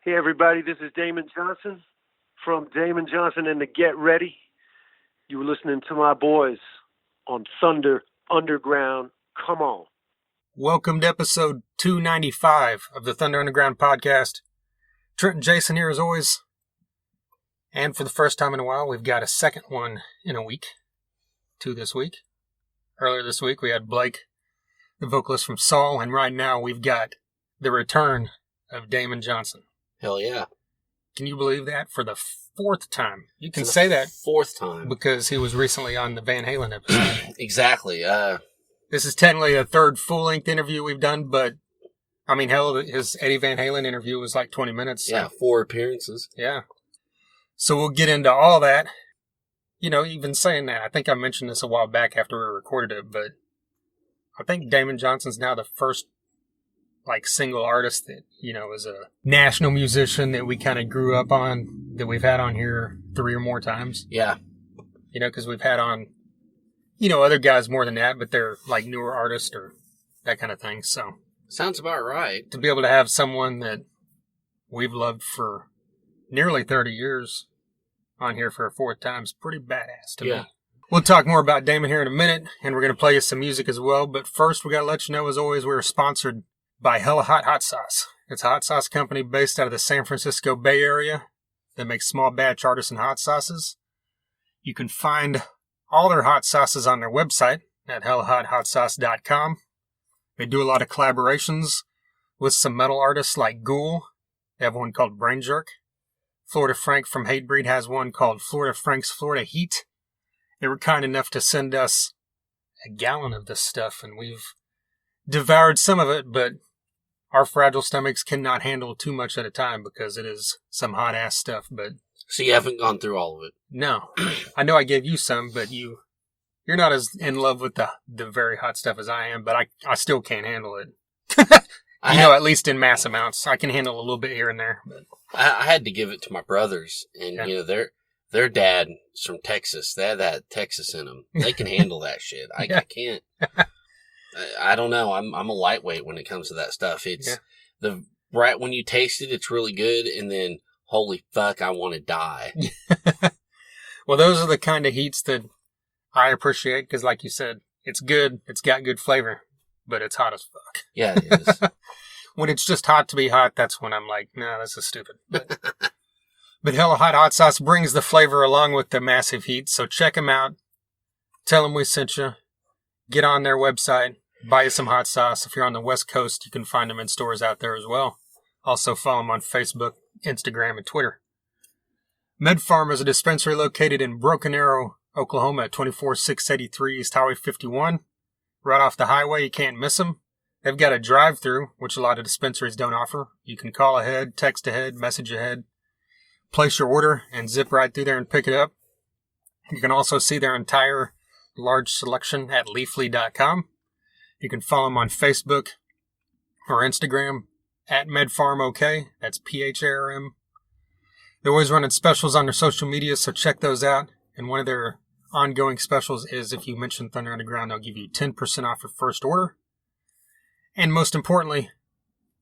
Hey everybody, this is Damon Johnson from Damon Johnson and the Get Ready. You were listening to my boys on Thunder Underground. Come on. Welcome to episode 295 of the Thunder Underground podcast. Trent and Jason here as always. And for the first time in a while, we've got a second one in a week. 2 this week. Earlier this week, we had Blake, the vocalist from Saul, and right now we've got the return of Damon Johnson. Hell yeah. Can you believe that? For the 4th time. You can say that. 4th time. Because he was recently on the Van Halen episode. Exactly. This is technically a 3rd full-length interview we've done, but, I mean, hell, his Eddie Van Halen interview was like 20 minutes. So. Yeah, 4 appearances. Yeah. So we'll get into all that. You know, even saying that, I think I mentioned this a while back after we recorded it, but I think Damon Johnson's now the first single artist that, is a national musician that we kind of grew up on, that we've had on here 3 or more times. Yeah. Because we've had on, other guys more than that, but they're like newer artists or that kind of thing. So sounds about right. To be able to have someone that we've loved for nearly 30 years on here for a 4th time is pretty badass to me. We'll talk more about Damon here in a minute, and we're going to play you some music as well. But first, we got to let you know, as always, we're sponsored by Hella Hot Hot Sauce. It's a hot sauce company based out of the San Francisco Bay Area that makes small batch artisan hot sauces. You can find all their hot sauces on their website at hellahothhotsauce.com. They do a lot of collaborations with some metal artists like Ghoul. They have one called Brain Jerk. Florida Frank from Hatebreed has one called Florida Frank's Florida Heat. They were kind enough to send us a gallon of this stuff, and we've devoured some of it, but our fragile stomachs cannot handle too much at a time because it is some hot-ass stuff. But so you haven't gone through all of it? No. I know I gave you some, but you're not as in love with the very hot stuff as I am, but I still can't handle it. At least in mass amounts. I can handle a little bit here and there. But I had to give it to my brothers, and, their dad's from Texas. They have that Texas in them. They can handle that shit. I can't. I don't know. I'm a lightweight when it comes to that stuff. It's right when you taste it, it's really good, and then holy fuck, I want to die. Well, those are the kind of heats that I appreciate because, like you said, it's good. It's got good flavor, but it's hot as fuck. Yeah, it is. When it's just hot to be hot, that's when I'm like, no, this is stupid. But Hella Hot Hot Sauce brings the flavor along with the massive heat, so check them out. Tell them we sent you. Get on their website. Buy you some hot sauce. If you're on the West Coast, you can find them in stores out there as well. Also follow them on Facebook, Instagram, and Twitter. MedFarm is a dispensary located in Broken Arrow, Oklahoma at 24683 East Highway 51. Right off the highway, you can't miss them. They've got a drive-through, which a lot of dispensaries don't offer. You can call ahead, text ahead, message ahead, place your order, and zip right through there and pick it up. You can also see their entire large selection at leafly.com. You can follow them on Facebook or Instagram at MedFarmOK. That's PHARM. They're always running specials on their social media, so check those out. And one of their ongoing specials is if you mention Thunder Underground, they'll give you 10% off your first order. And most importantly,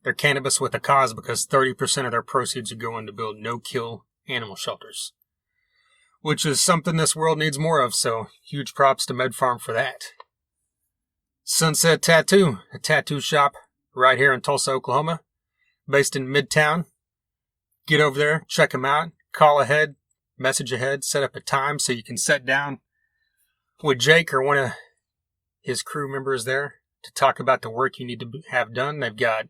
they're cannabis with a cause because 30% of their proceeds are going to build no-kill animal shelters, which is something this world needs more of, so huge props to MedFarm for that. Sunset Tattoo, a tattoo shop right here in Tulsa, Oklahoma, based in Midtown. Get over there, check them out, call ahead, message ahead, set up a time so you can sit down with Jake or one of his crew members there to talk about the work you need to have done. They've got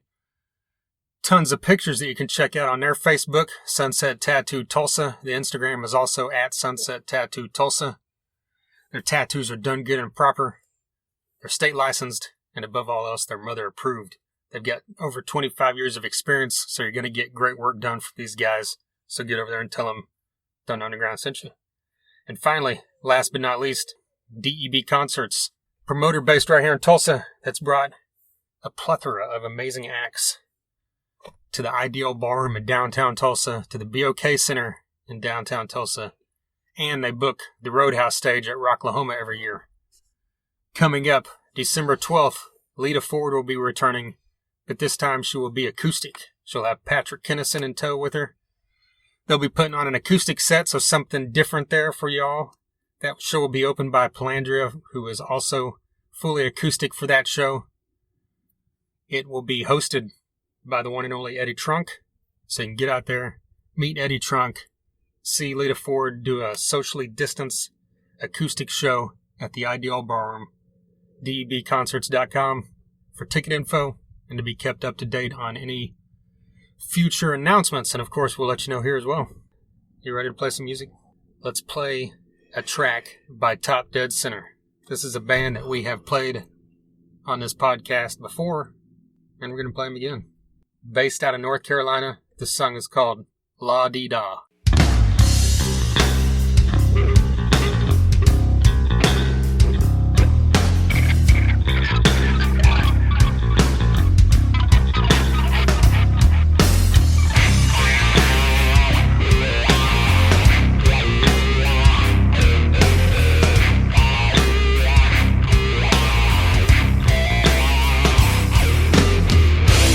tons of pictures that you can check out on their Facebook, Sunset Tattoo Tulsa. The Instagram is also at Sunset Tattoo Tulsa. Their tattoos are done good and proper. They're state licensed, and above all else, they're mother approved. They've got over 25 years of experience, so you're going to get great work done for these guys. So get over there and tell them Thunder Underground sent you. And finally, last but not least, DEB Concerts. Promoter based right here in Tulsa that's brought a plethora of amazing acts to the Ideal Ballroom in downtown Tulsa, to the BOK Center in downtown Tulsa, and they book the Roadhouse stage at Rocklahoma every year. Coming up, December 12th, Lita Ford will be returning, but this time she will be acoustic. She'll have Patrick Kennison in tow with her. They'll be putting on an acoustic set, so something different there for y'all. That show will be opened by Palandria, who is also fully acoustic for that show. It will be hosted by the one and only Eddie Trunk. So you can get out there, meet Eddie Trunk, see Lita Ford do a socially distanced acoustic show at the Ideal Ballroom. DEBconcerts.com for ticket info and to be kept up to date on any future announcements. And of course, we'll let you know here as well. You ready to play some music? Let's play a track by Top Dead Center. This is a band that we have played on this podcast before, and we're going to play them again. Based out of North Carolina, this song is called La Dee Da.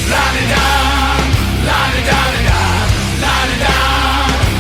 La-di-da, la-di-da-di-da, la-di-da.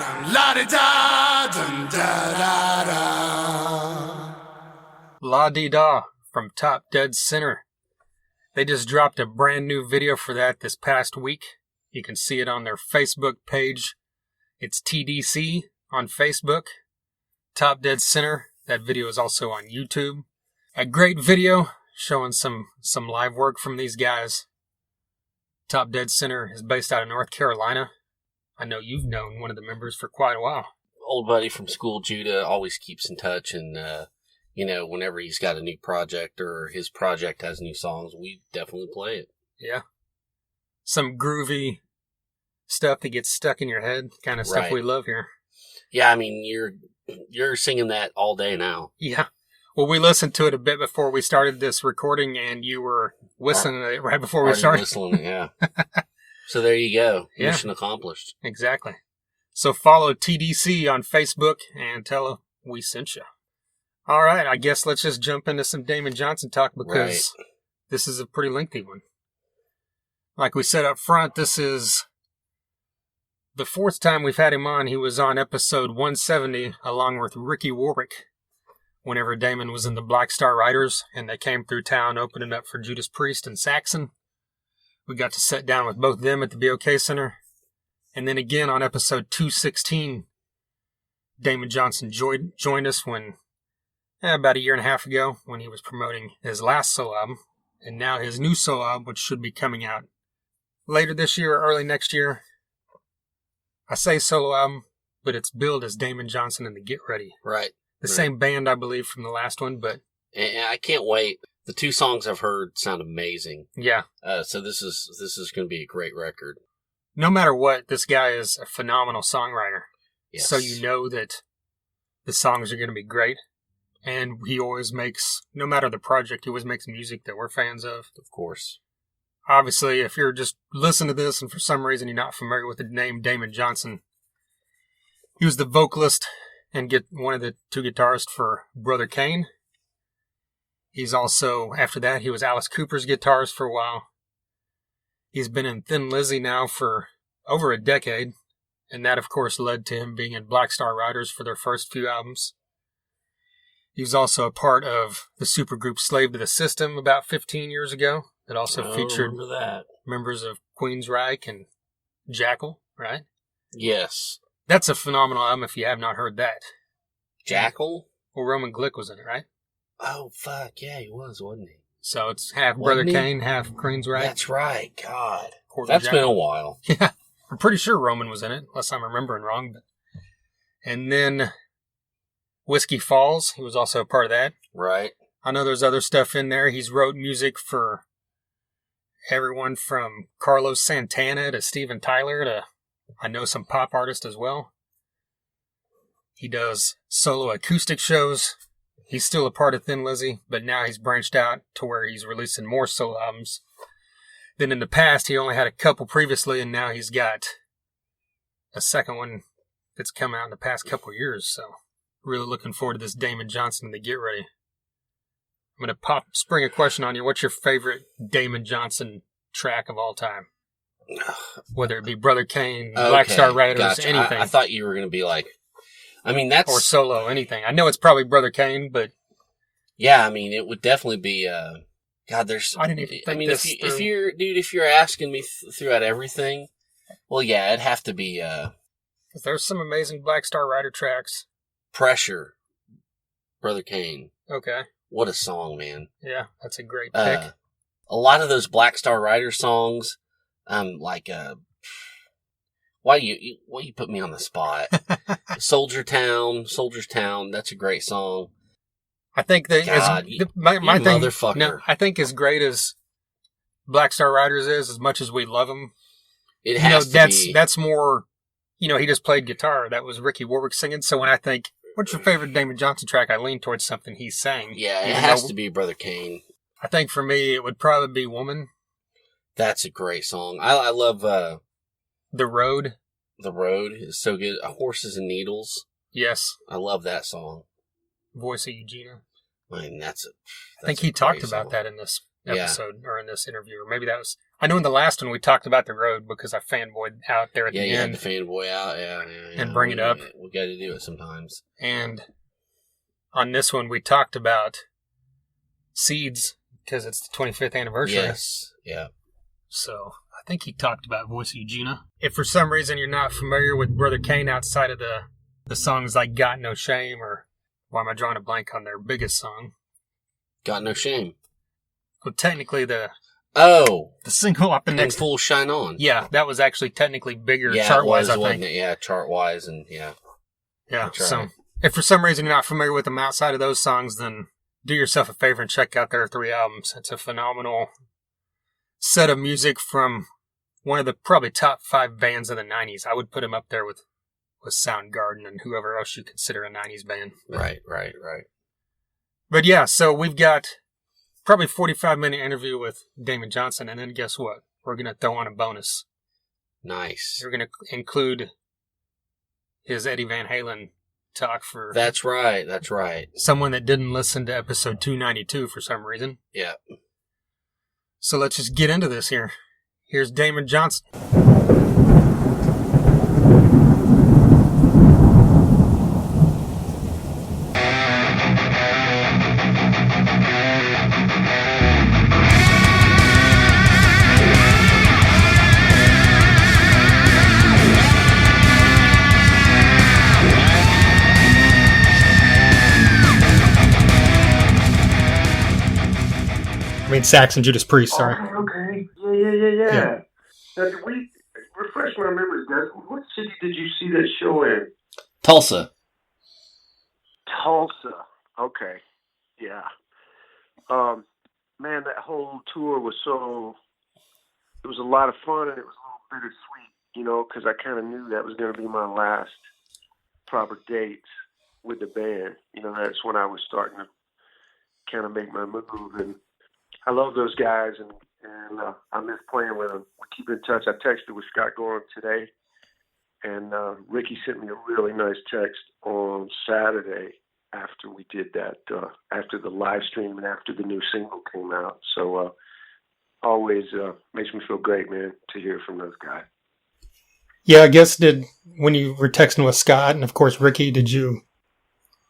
La Di Da from Top Dead Center. They just dropped a brand new video for that this past week. You can see it on their Facebook page. It's TDC on Facebook. Top Dead Center. That video is also on YouTube. A great video showing some live work from these guys. Top Dead Center is based out of North Carolina. I know you've known one of the members for quite a while. Old buddy from school, Judah, always keeps in touch, and whenever he's got a new project or his project has new songs, we definitely play it. Yeah. Some groovy stuff that gets stuck in your head, kind of stuff we love here. Yeah, I mean, you're singing that all day now. Yeah. Well, we listened to it a bit before we started this recording, and you were whistling it right before we started. Whistling it, yeah. So there you go. Yeah. Mission accomplished. Exactly. So follow TDC on Facebook and tell her we sent you. All right, I guess let's just jump into some Damon Johnson talk because this is a pretty lengthy one. Like we said up front, this is the fourth time we've had him on. He was on episode 170 along with Ricky Warwick whenever Damon was in the Black Star Riders and they came through town opening up for Judas Priest and Saxon. We got to sit down with both of them at the BOK Center. And then again on episode 216, Damon Johnson joined us when about a year and a half ago when he was promoting his last solo album, and now his new solo album, which should be coming out later this year or early next year. I say solo album, but it's billed as Damon Johnson and the Get Ready. Right. The same band, I believe, from the last one, but... And I can't wait. The two songs I've heard sound amazing. Yeah. So this is going to be a great record. No matter what, this guy is a phenomenal songwriter. Yes. So you know that the songs are going to be great. And he always makes, no matter the project, he always makes music that we're fans of. Of course. Obviously, if you're just listening to this and for some reason you're not familiar with the name Damon Johnson, he was the vocalist and one of the two guitarists for Brother Kane. He's also, after that, he was Alice Cooper's guitarist for a while. He's been in Thin Lizzy now for over a decade, and that, of course, led to him being in Black Star Riders for their first few albums. He was also a part of the supergroup Slave to the System about 15 years ago. That also featured members of Queensryche and Jackal, right? Yes. That's a phenomenal album if you have not heard that. Jackal? Well, Roman Glick was in it, right? Oh, fuck. Yeah, he was, wasn't he? So it's half Brother Kane, half Queensryche. That's right. God. That's been a while. Yeah. I'm pretty sure Roman was in it, unless I'm remembering wrong. And then Whiskey Falls, he was also a part of that. Right. I know there's other stuff in there. He's wrote music for everyone from Carlos Santana to Steven Tyler to, I know, some pop artists as well. He does solo acoustic shows. He's still a part of Thin Lizzy, but now he's branched out to where he's releasing more solo albums. Then in the past, he only had a couple previously, and now he's got a second one that's come out in the past couple of years. So really looking forward to this Damon Johnson and the Get Ready. I'm going to spring a question on you. What's your favorite Damon Johnson track of all time? Whether it be Brother Kane, Black Star Riders, anything. I thought you were going to be like, I mean, that's... Or solo, anything. I know it's probably Brother Kane, but... Yeah, I mean, it would definitely be... God, there's... I didn't even think if you're asking me throughout everything, well, yeah, it'd have to be... Because there's some amazing Black Star Rider tracks. Pressure, Brother Kane. Okay. What a song, man. Yeah, that's a great pick. A lot of those Black Star Rider songs, why you put me on the spot? Soldiers Town, that's a great song. I think that my thing, motherfucker. No, I think as great as Black Star Riders is, as much as we love them, it has to be. That's more, he just played guitar. That was Ricky Warwick singing. So when I think, what's your favorite Damon Johnson track? I lean towards something he sang. Yeah, it has to be Brother Kane. I think for me, it would probably be Woman. That's a great song. I love The Road. The Road is so good. Horses and Needles. Yes. I love that song. Voice of Eugenia. I mean, I think he talked about that in this episode or in this interview, or maybe that was. I know in the last one we talked about the road because I fanboyed out there at the end. Yeah, you had the fanboy out, and bring it up. We got to do it sometimes. And on this one, we talked about Seeds because it's the 25th anniversary. Yes, yeah. So I think he talked about Voice of Eugenia. If for some reason you're not familiar with Brother Kane outside of the songs like Got No Shame, or why am I drawing a blank on their biggest song? Got No Shame. Well, technically the single up the next Full Shine On. Yeah, that was actually technically bigger chart-wise, I think. Wasn't it? Yeah, chart-wise, and yeah. Yeah, right. So if for some reason you're not familiar with them outside of those songs, then do yourself a favor and check out their 3 albums. It's a phenomenal set of music from one of the probably top 5 bands of the 90s. I would put them up there with Soundgarden and whoever else you consider a 90s band. Right. But yeah, so we've got probably 45-minute interview with Damon Johnson, and then guess what? We're going to throw on a bonus. Nice. We're going to include his Eddie Van Halen talk for... That's right. Someone that didn't listen to episode 292 for some reason. Yeah. So let's just get into this here. Here's Damon Johnson. I mean, Saxon Judas Priest, sorry. Okay. Yeah. Now, did we refresh my memory, guys? What city did you see that show in? Tulsa. Okay. Yeah. Man, that whole tour was it was a lot of fun, and it was a little bittersweet, because I kind of knew that was going to be my last proper date with the band. That's when I was starting to kind of make my move, and I love those guys, and I miss playing with them. We keep in touch. I texted with Scott Gorham today, and Ricky sent me a really nice text on Saturday after we did that, after the live stream and after the new single came out. So always makes me feel great, man, to hear from those guys. Yeah, I guess when you were texting with Scott and, of course, Ricky, did you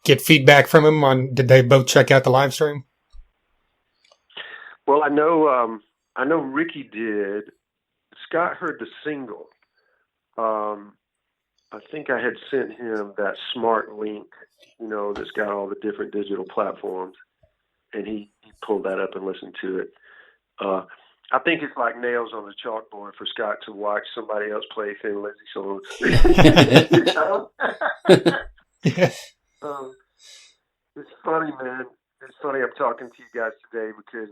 get feedback from him did they both check out the live stream? Well, I know Ricky did. Scott heard the single. I think I had sent him that smart link, that's got all the different digital platforms, and he pulled that up and listened to it. I think it's like nails on the chalkboard for Scott to watch somebody else play Thin Lizzy songs. It's funny, man. It's funny I'm talking to you guys today because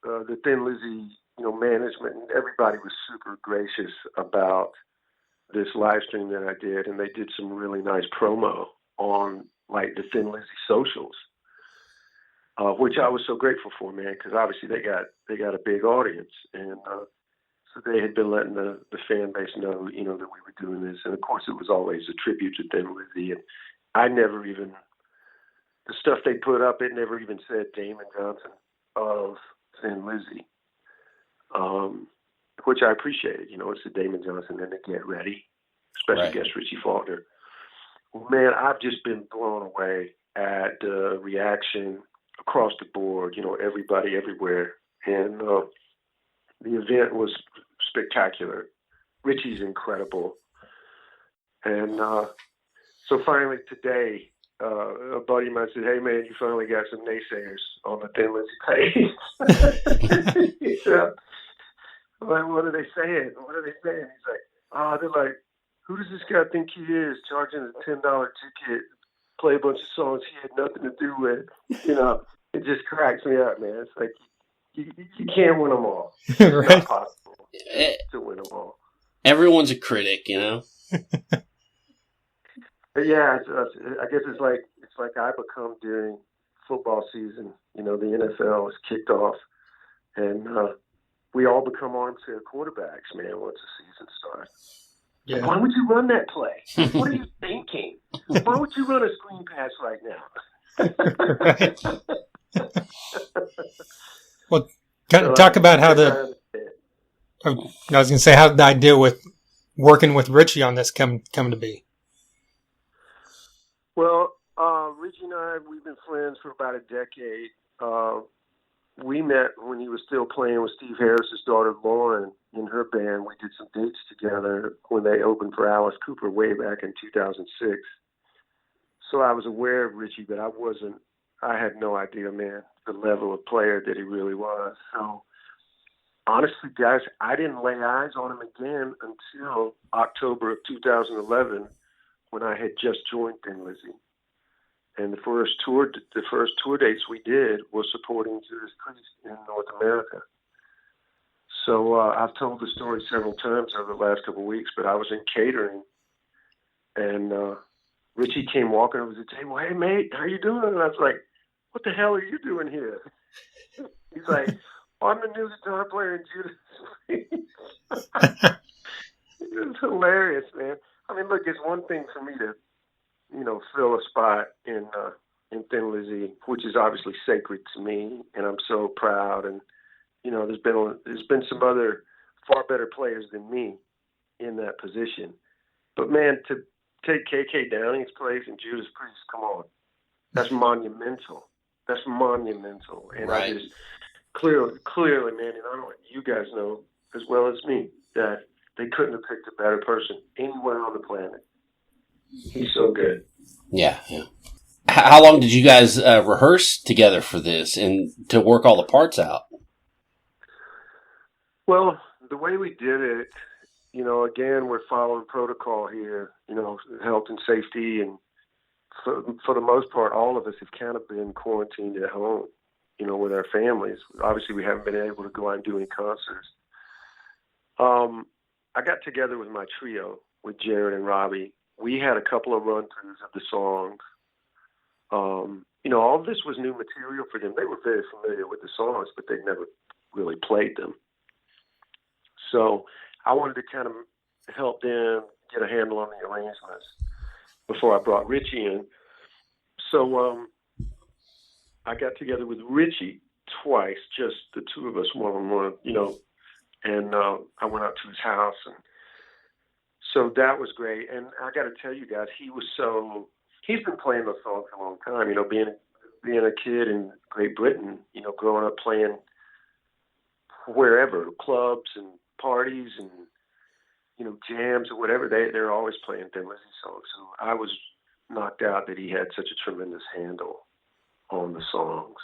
the Thin Lizzy, management and everybody was super gracious about this live stream that I did, and they did some really nice promo on like the Thin Lizzy socials, which I was so grateful for, man, because obviously they got a big audience, and so they had been letting the fan base know, that we were doing this, and of course it was always a tribute to Thin Lizzy, and I never even. The stuff they put up, it never even said Damon Johnson of Thin Lizzy, which I appreciated. It's the Damon Johnson and the Get Ready, special guest Richie Faulkner. Well, man, I've just been blown away at the reaction across the board, everybody everywhere. And the event was spectacular. Richie's incredible. And so finally today, a buddy of mine said, "Hey man, you finally got some naysayers on the Thin Lizzy page." Yeah. I'm like, what are they saying? He's like, they're like, who does this guy think he is, charging a $10 ticket, play a bunch of songs he had nothing to do with? It just cracks me up, man. It's like you can't win them all. It's not possible to win them all. Everyone's a critic, But yeah, I guess it's like I become during football season. The NFL is kicked off, and we all become armchair quarterbacks, man, once the season starts. Yeah. Why would you run that play? What are you thinking? Why would you run a screen pass right now? Well, talk about how I was going to say, how did the idea with working with Richie on this come to be? Well, Richie and I, we've been friends for about a decade. We met when he was still playing with Steve Harris's daughter, Lauren, in her band. We did some dates together when they opened for Alice Cooper way back in 2006. So I was aware of Richie, but I had no idea, man, the level of player that he really was. So honestly, guys, I didn't lay eyes on him again until October of 2011 when I had just joined Thin Lizzy. And the first tour dates we did was supporting Judas Priest in North America. So I've told the story several times over the last couple of weeks, but I was in catering, and Richie came walking over the table. "Hey, mate, how you doing?" And I was like, "What the hell are you doing here?" He's like, "Oh, I'm the new guitar player in Judas Priest." It was hilarious, man. I mean, look, it's one thing for me to, fill a spot in Thin Lizzy, which is obviously sacred to me, and I'm so proud. And there's been some other far better players than me in that position. But man, to take KK Downing's place in Judas Priest, come on, that's monumental. That's monumental. And right. I just clearly, man, and I know you guys know as well as me that they couldn't have picked a better person anywhere on the planet. He's so good. Yeah. How long did you guys rehearse together for this and to work all the parts out? Well, the way we did it, again, we're following protocol here, health and safety. And for the most part, all of us have kind of been quarantined at home, with our families. Obviously, we haven't been able to go out and do any concerts. I got together with my trio, with Jared and Robbie. We had a couple of run-throughs of the songs. All of this was new material for them. They were very familiar with the songs, but they'd never really played them. So I wanted to kind of help them get a handle on the arrangements before I brought Richie in. So I got together with Richie twice, just the two of us, one-on-one, and I went out to his house, and so that was great. And I got to tell you guys, he's been playing those songs for a long time. Being a kid in Great Britain, growing up playing wherever, clubs and parties and jams or whatever, they're always playing Thin Lizzy songs. So I was knocked out that he had such a tremendous handle on the songs.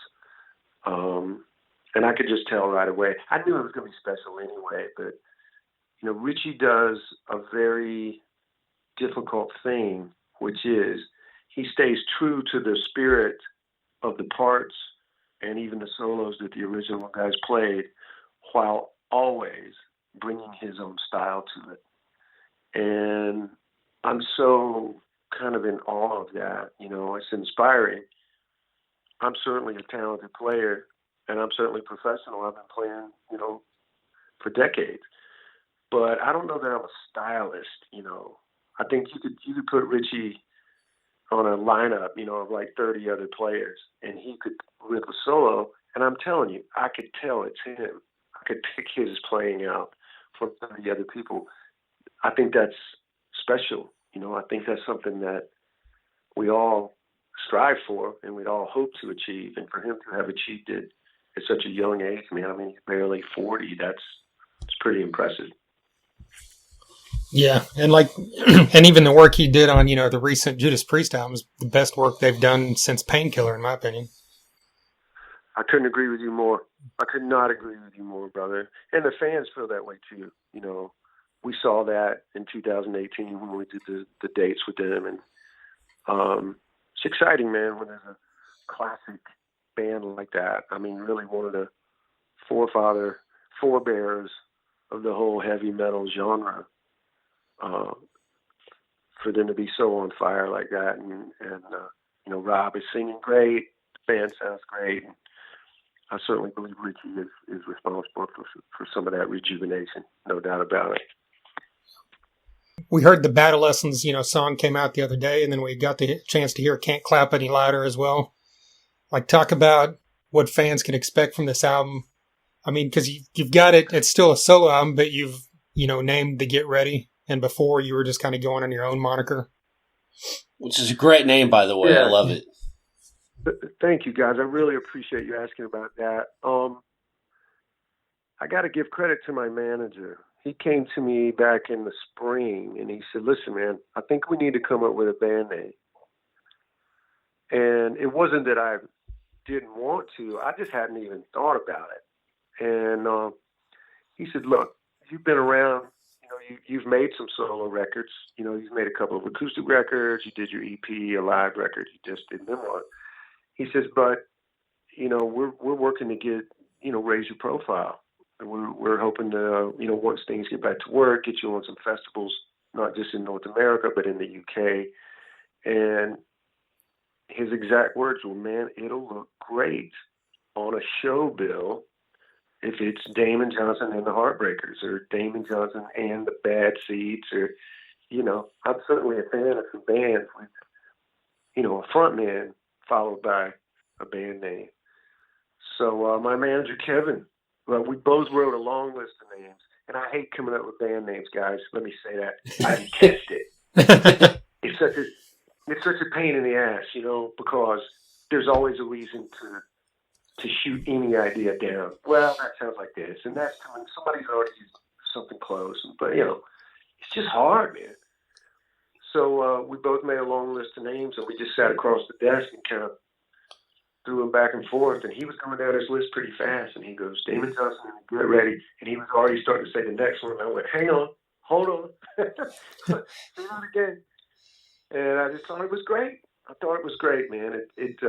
And I could just tell right away. I knew it was going to be special anyway, but Richie does a very difficult thing, which is he stays true to the spirit of the parts and even the solos that the original guys played, while always bringing his own style to it. And I'm so kind of in awe of that. It's inspiring. I'm certainly a talented player, and I'm certainly professional. I've been playing, for decades. But I don't know that I'm a stylist, I think you could put Richie on a lineup, of like 30 other players, and he could rip a solo. And I'm telling you, I could tell it's him. I could pick his playing out from 30 other people. I think that's special. I think that's something that we all strive for and we'd all hope to achieve. And for him to have achieved it at such a young age, man, he's barely 40. It's pretty impressive. Yeah, and and even the work he did on, the recent Judas Priest album is the best work they've done since Painkiller, in my opinion. I couldn't agree with you more. I could not agree with you more, brother. And the fans feel that way too. We saw that in 2018 when we did the dates with them, and it's exciting, man, when there's a classic band like that. Really one of the forebears of the whole heavy metal genre. For them to be so on fire like that, and Rob is singing great, the band sounds great. I certainly believe Richie is responsible for some of that rejuvenation, no doubt about it. We heard the Battle Lessons, song came out the other day, and then we got the chance to hear Can't Clap Any Louder as well. Talk about what fans can expect from this album? I mean, because you've got it, it's still a solo album, but you've, named the Get Ready, and before you were just kind of going on your own moniker. Which is a great name, by the way. Yeah. I love it. Thank you, guys. I really appreciate you asking about that. I got to give credit to my manager. He came to me back in the spring, and he said, listen, man, I think we need to come up with a band name. And it wasn't that I didn't want to. I just hadn't even thought about it. And he said, look, you've been around. You've made some solo records. You've made a couple of acoustic records. You did your EP, a live record. You just did Memoir. He says, but, we're working to get, raise your profile. And we're hoping to, once things get back to work, get you on some festivals, not just in North America, but in the UK. And his exact words were, man, it'll look great on a show bill if it's Damon Johnson and the Heartbreakers, or Damon Johnson and the Bad Seeds, or, I'm certainly a fan of some bands with, a front man followed by a band name. So my manager, Kevin, we both wrote a long list of names, and I hate coming up with band names, guys. Let me say that. I detest it. It's such a pain in the ass, because there's always a reason to shoot any idea down. Well, that sounds like this, and that's when somebody's already used something close. But it's just hard, man. So we both made a long list of names, and we just sat across the desk and kind of threw them back and forth. And he was going down his list pretty fast, and he goes, Damon Johnson, get ready. And he was already starting to say the next one. And I went, hang on, hold on, say that again. And I just thought it was great. I thought it was great, man. It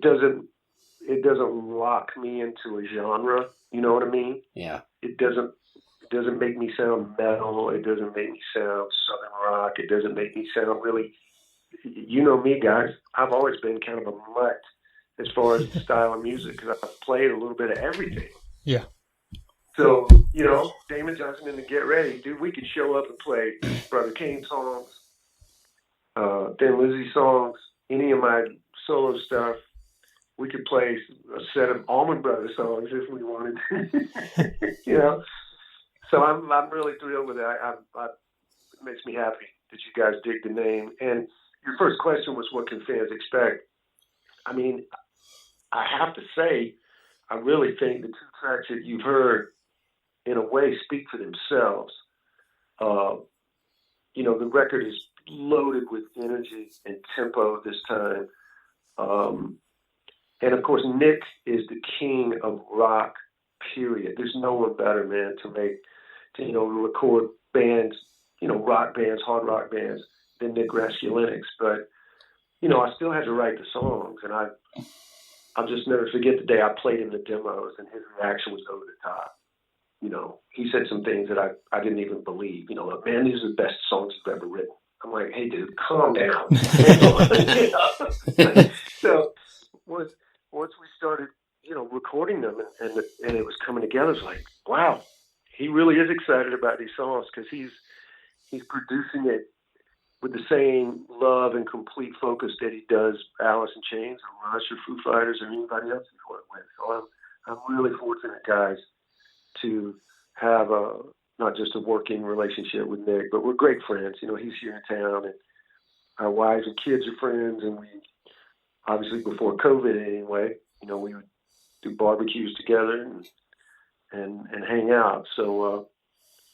doesn't lock me into a genre. You know what I mean? Yeah. It doesn't make me sound metal. It doesn't make me sound southern rock. It doesn't make me sound really. You know me, guys. I've always been kind of a mutt as far as the style of music, because I've played a little bit of everything. Yeah. So Damon Johnson and the Get Ready, dude. We could show up and play Brother Kane songs, Thin Lizzy songs, any of my solo stuff. We could play a set of Allman Brothers songs if we wanted to. So I'm really thrilled with it. It makes me happy that you guys dig the name. And your first question was, what can fans expect? I mean, I have to say, I really think the two tracks that you've heard, in a way, speak for themselves. The record is loaded with energy and tempo this time. And of course, Nick is the king of rock, period. There's no one better, man, to record bands, rock bands, hard rock bands, than Nick Raskulinecz. But, I still had to write the songs, and I'll just never forget the day I played him the demos, and his reaction was over the top. He said some things that I didn't even believe. Like, man, these are the best songs you've ever written. I'm like, hey, dude, calm down. So once we started, recording them and it was coming together, it was like, wow, he really is excited about these songs, because he's producing it with the same love and complete focus that he does Alice in Chains or Rush or Foo Fighters or anybody else he's worked with. So I'm really fortunate, guys, to have not just a working relationship with Nick, but we're great friends. He's here in town, and our wives and kids are friends, and we, obviously before COVID anyway, we would do barbecues together and hang out. So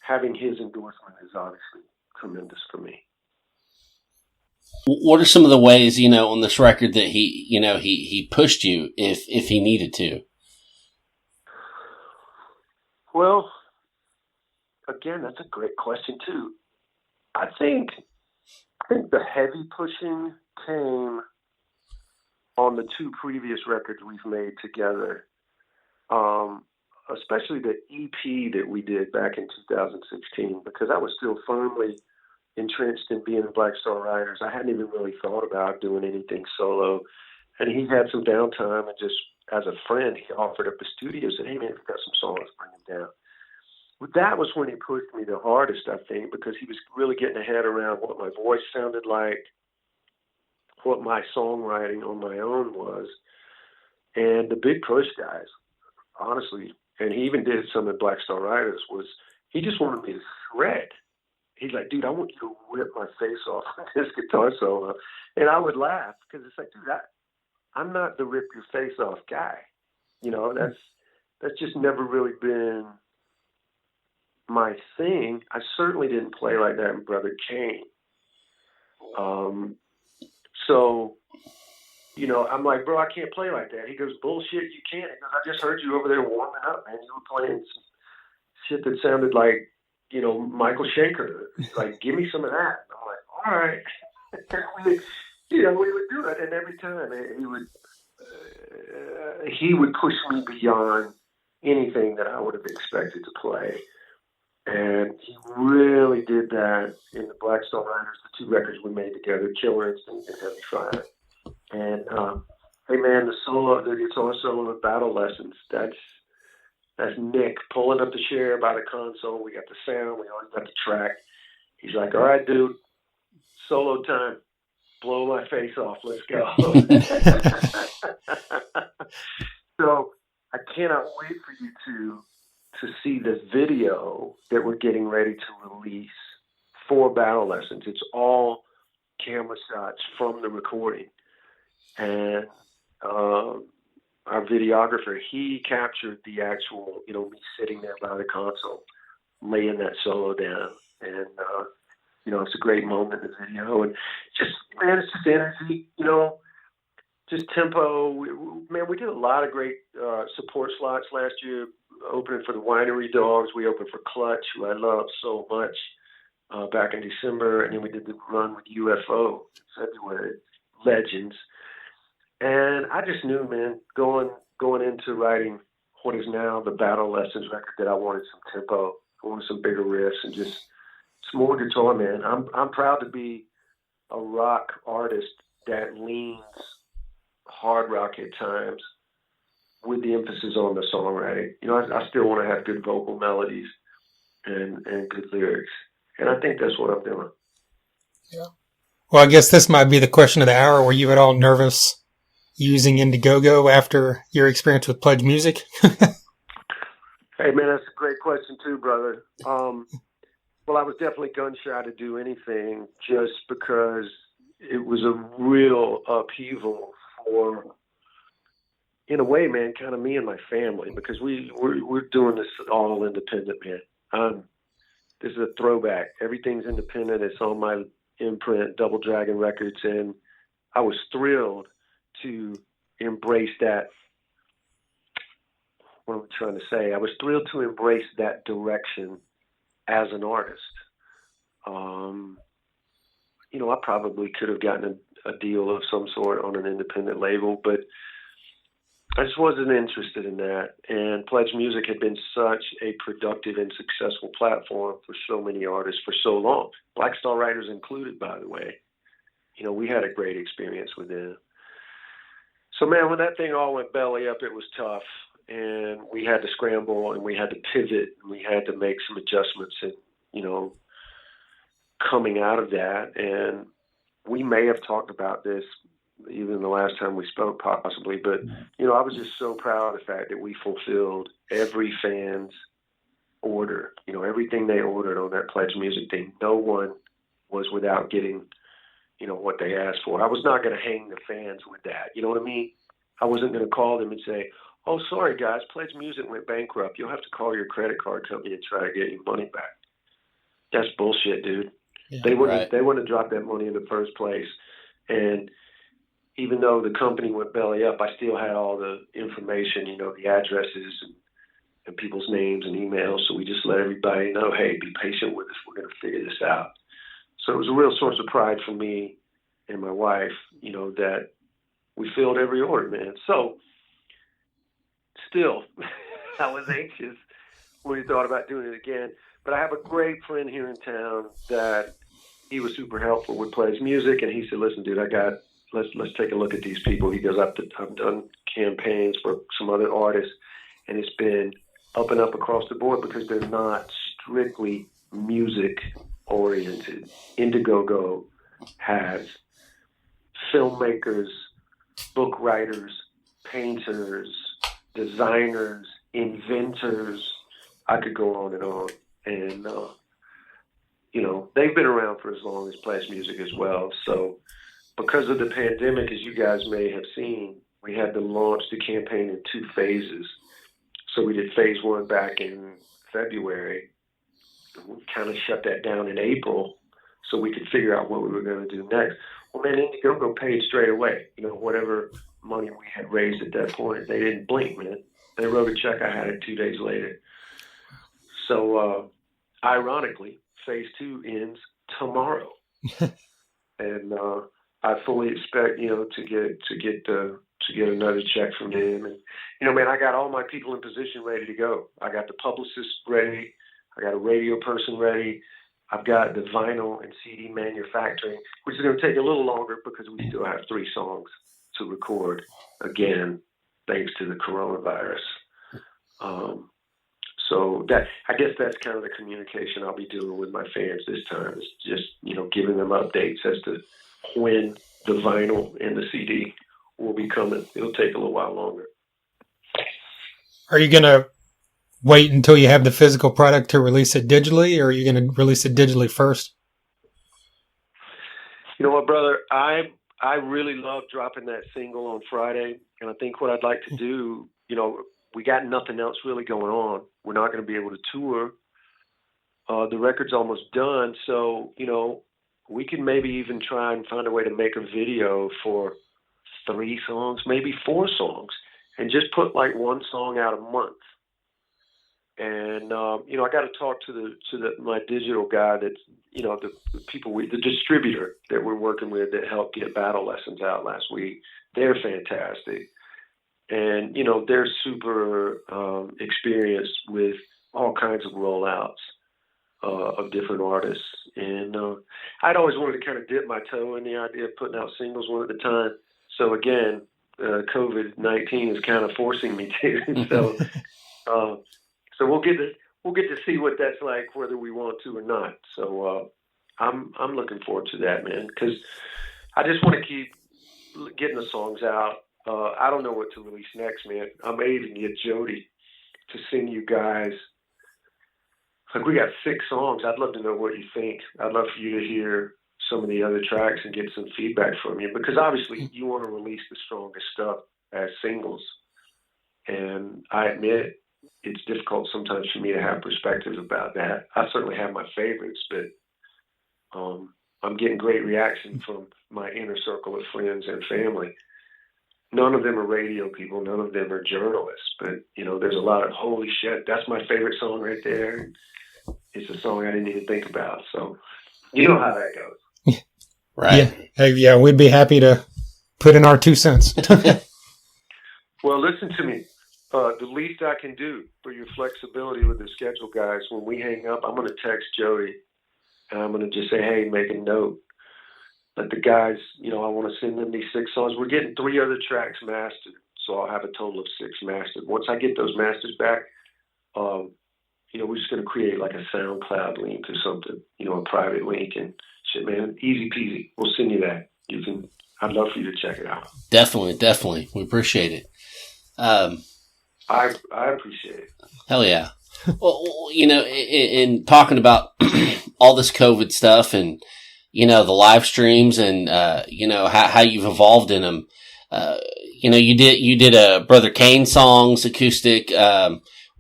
having his endorsement is obviously tremendous for me. What are some of the ways, on this record that he pushed you if he needed to? Well, again, that's a great question too. I think the heavy pushing came on the two previous records we've made together, especially the EP that we did back in 2016, because I was still firmly entrenched in being the Black Star Riders. I hadn't even really thought about doing anything solo, and he had some downtime, and just as a friend, he offered up the studio, said, hey man, we've got some songs, bring them down. But that was when he pushed me the hardest, I think, because he was really getting a head around what my voice sounded like, what my songwriting on my own was. And the big push, guys, honestly, and he even did some at Black Star Riders, was he just wanted me to shred. He's like, dude, I want you to rip my face off with this guitar solo. And I would laugh because it's like, dude, I'm not the rip your face off guy. You know, that's just never really been my thing. I certainly didn't play like that in Brother Kane. So, you know, I'm like, bro, I can't play like that. He goes, bullshit, you can't. He goes, I just heard you over there warming up, man. You were playing some shit that sounded like, you know, Michael Schenker. Like, give me some of that. I'm like, all right. You know, we would do it, and every time he would push me beyond anything that I would have expected to play. And he really did that in the Black Star Riders, the 2 records we made together, Killer Instinct and Heavy Fire. And hey man, the guitar solo of Battle Lessons, that's Nick pulling up the chair by the console. We got the sound, we always got the track. He's like, all right, dude, solo time. Blow my face off. Let's go. So I cannot wait for you to see the video that we're getting ready to release for Battle Lessons. It's all camera shots from the recording. And our videographer, he captured the actual, you know, me sitting there by the console, laying that solo down. And, you know, it's a great moment in the video. And just, man, it's just energy, you know, just tempo. We did a lot of great support slots last year, opening for the Winery Dogs. We opened for Clutch, who I love so much, back in December. And then we did the run with UFO in February. Legends. And I just knew, man, going into writing what is now the Battle Lessons record, that I wanted some tempo. I wanted some bigger riffs and just some more guitar, man. I'm proud to be a rock artist that leans hard rock at times with the emphasis on the songwriting. You know, I still want to have good vocal melodies and good lyrics. And I think that's what I'm doing. Yeah. Well, I guess this might be the question of the hour. Were you at all nervous using Indiegogo after your experience with Pledge Music? Hey, man, that's a great question too, brother. Well, I was definitely gun shy to do anything just because it was a real upheaval for, in a way, man, kind of me and my family, because we're doing this all independent, man. This is a throwback. Everything's independent. It's on my imprint, Double Dragon Records, and I was thrilled to embrace that. What am I trying to say? I was thrilled to embrace that direction as an artist. You know, I probably could have gotten a deal of some sort on an independent label, but I just wasn't interested in that. And Pledge Music had been such a productive and successful platform for so many artists for so long. Black Star Riders included, by the way. You know, we had a great experience with them. So, man, when that thing all went belly up, it was tough. And we had to scramble, and we had to pivot, and we had to make some adjustments, and, you know, coming out of that. And we may have talked about this even the last time we spoke, possibly, but, you know, I was just so proud of the fact that we fulfilled every fan's order, you know, everything they ordered on that Pledge Music thing. No one was without getting, you know, what they asked for. I was not going to hang the fans with that. You know what I mean? I wasn't going to call them and say, oh, sorry, guys, Pledge Music went bankrupt. You'll have to call your credit card company and try to get your money back. That's bullshit, dude. Yeah, they wouldn't have dropped that money in the first place. And even though the company went belly up, I still had all the information, you know, the addresses and people's names and emails. So we just let everybody know, hey, be patient with us. We're going to figure this out. So it was a real source of pride for me and my wife, you know, that we filled every order, man. So still, I was anxious when we thought about doing it again. But I have a great friend here in town that he was super helpful with Pledge Music. And he said, listen, dude, let's take a look at these people. He goes, I've done campaigns for some other artists, and it's been up and up across the board because they're not strictly music oriented. Indiegogo has filmmakers, book writers, painters, designers, inventors. I could go on and on. And, you know, they've been around for as long as Pledge Music as well. So because of the pandemic, as you guys may have seen, we had to launch the campaign in 2 phases. So we did phase 1 back in February. We kind of shut that down in April so we could figure out what we were going to do next. Well, man, Indiegogo paid straight away. You know, whatever money we had raised at that point, they didn't blink, man. They wrote a check. I had it 2 days later. So, ironically, phase 2 ends tomorrow, and I fully expect, you know, to get another check from them. And you know, man, I got all my people in position ready to go. I got the publicist ready. I got a radio person ready. I've got the vinyl and CD manufacturing, which is going to take a little longer because we still have 3 songs to record. Again, thanks to the coronavirus. So that, I guess that's kind of the communication I'll be doing with my fans this time. Is just, you know, giving them updates as to when the vinyl and the CD will be coming. It'll take a little while longer. Are you going to wait until you have the physical product to release it digitally, or are you going to release it digitally first? You know what, brother? I really love dropping that single on Friday, and I think what I'd like to do, you know, we got nothing else really going on. We're not going to be able to tour. The record's almost done, so, you know, we can maybe even try and find a way to make a video for 3 songs, maybe 4 songs, and just put like 1 song out a month. And you know, I got to talk to my digital guy. That's, you know, the people the distributor that we're working with that helped get Battle Lessons out last week. They're fantastic, and you know, they're super experienced with all kinds of rollouts of different artists. And I'd always wanted to kind of dip my toe in the idea of putting out singles one at a time. So again, COVID-19 is kind of forcing me to. So we'll get to see what that's like, whether we want to or not. So I'm looking forward to that, man, because I just want to keep getting the songs out. I don't know what to release next, man. I may even get Jody to sing you guys. Like, we got 6 songs. I'd love to know what you think. I'd love for you to hear some of the other tracks and get some feedback from you, because obviously you want to release the strongest stuff as singles. And I admit it's difficult sometimes for me to have perspective about that. I certainly have my favorites, but I'm getting great reaction from my inner circle of friends and family. None of them are radio people. None of them are journalists. But, you know, there's a lot of, holy shit, that's my favorite song right there. It's a song I didn't even think about. So you know how that goes. Right. Yeah. Hey, yeah, we'd be happy to put in our 2 cents. Well, listen to me. The least I can do for your flexibility with the schedule, guys, when we hang up, I'm going to text Jody, and I'm going to just say, hey, make a note. Let the guys, you know, I want to send them these 6 songs. We're getting 3 other tracks mastered, so I'll have a total of 6 mastered. Once I get those masters back, you know, we're just going to create like a SoundCloud link or something, you know, a private link, and shit, man, easy peasy. We'll send you that. I'd love for you to check it out. Definitely. We appreciate it. I appreciate it. Hell yeah. Well, you know, in talking about all this COVID stuff and, you know, the live streams and, you know, how you've evolved in them, you know, you did a Brother Kane songs acoustic.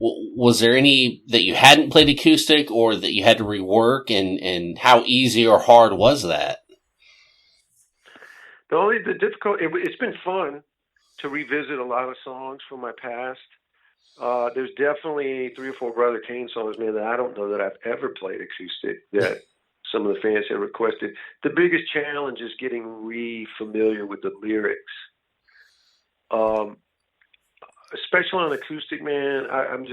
Was there any that you hadn't played acoustic or that you had to rework, and how easy or hard was that? It's been fun to revisit a lot of songs from my past. There's definitely 3 or 4 Brother Kane songs, man, that I don't know that I've ever played acoustic that some of the fans have requested. The biggest challenge is getting re-familiar with the lyrics. Especially on acoustic, man, I'm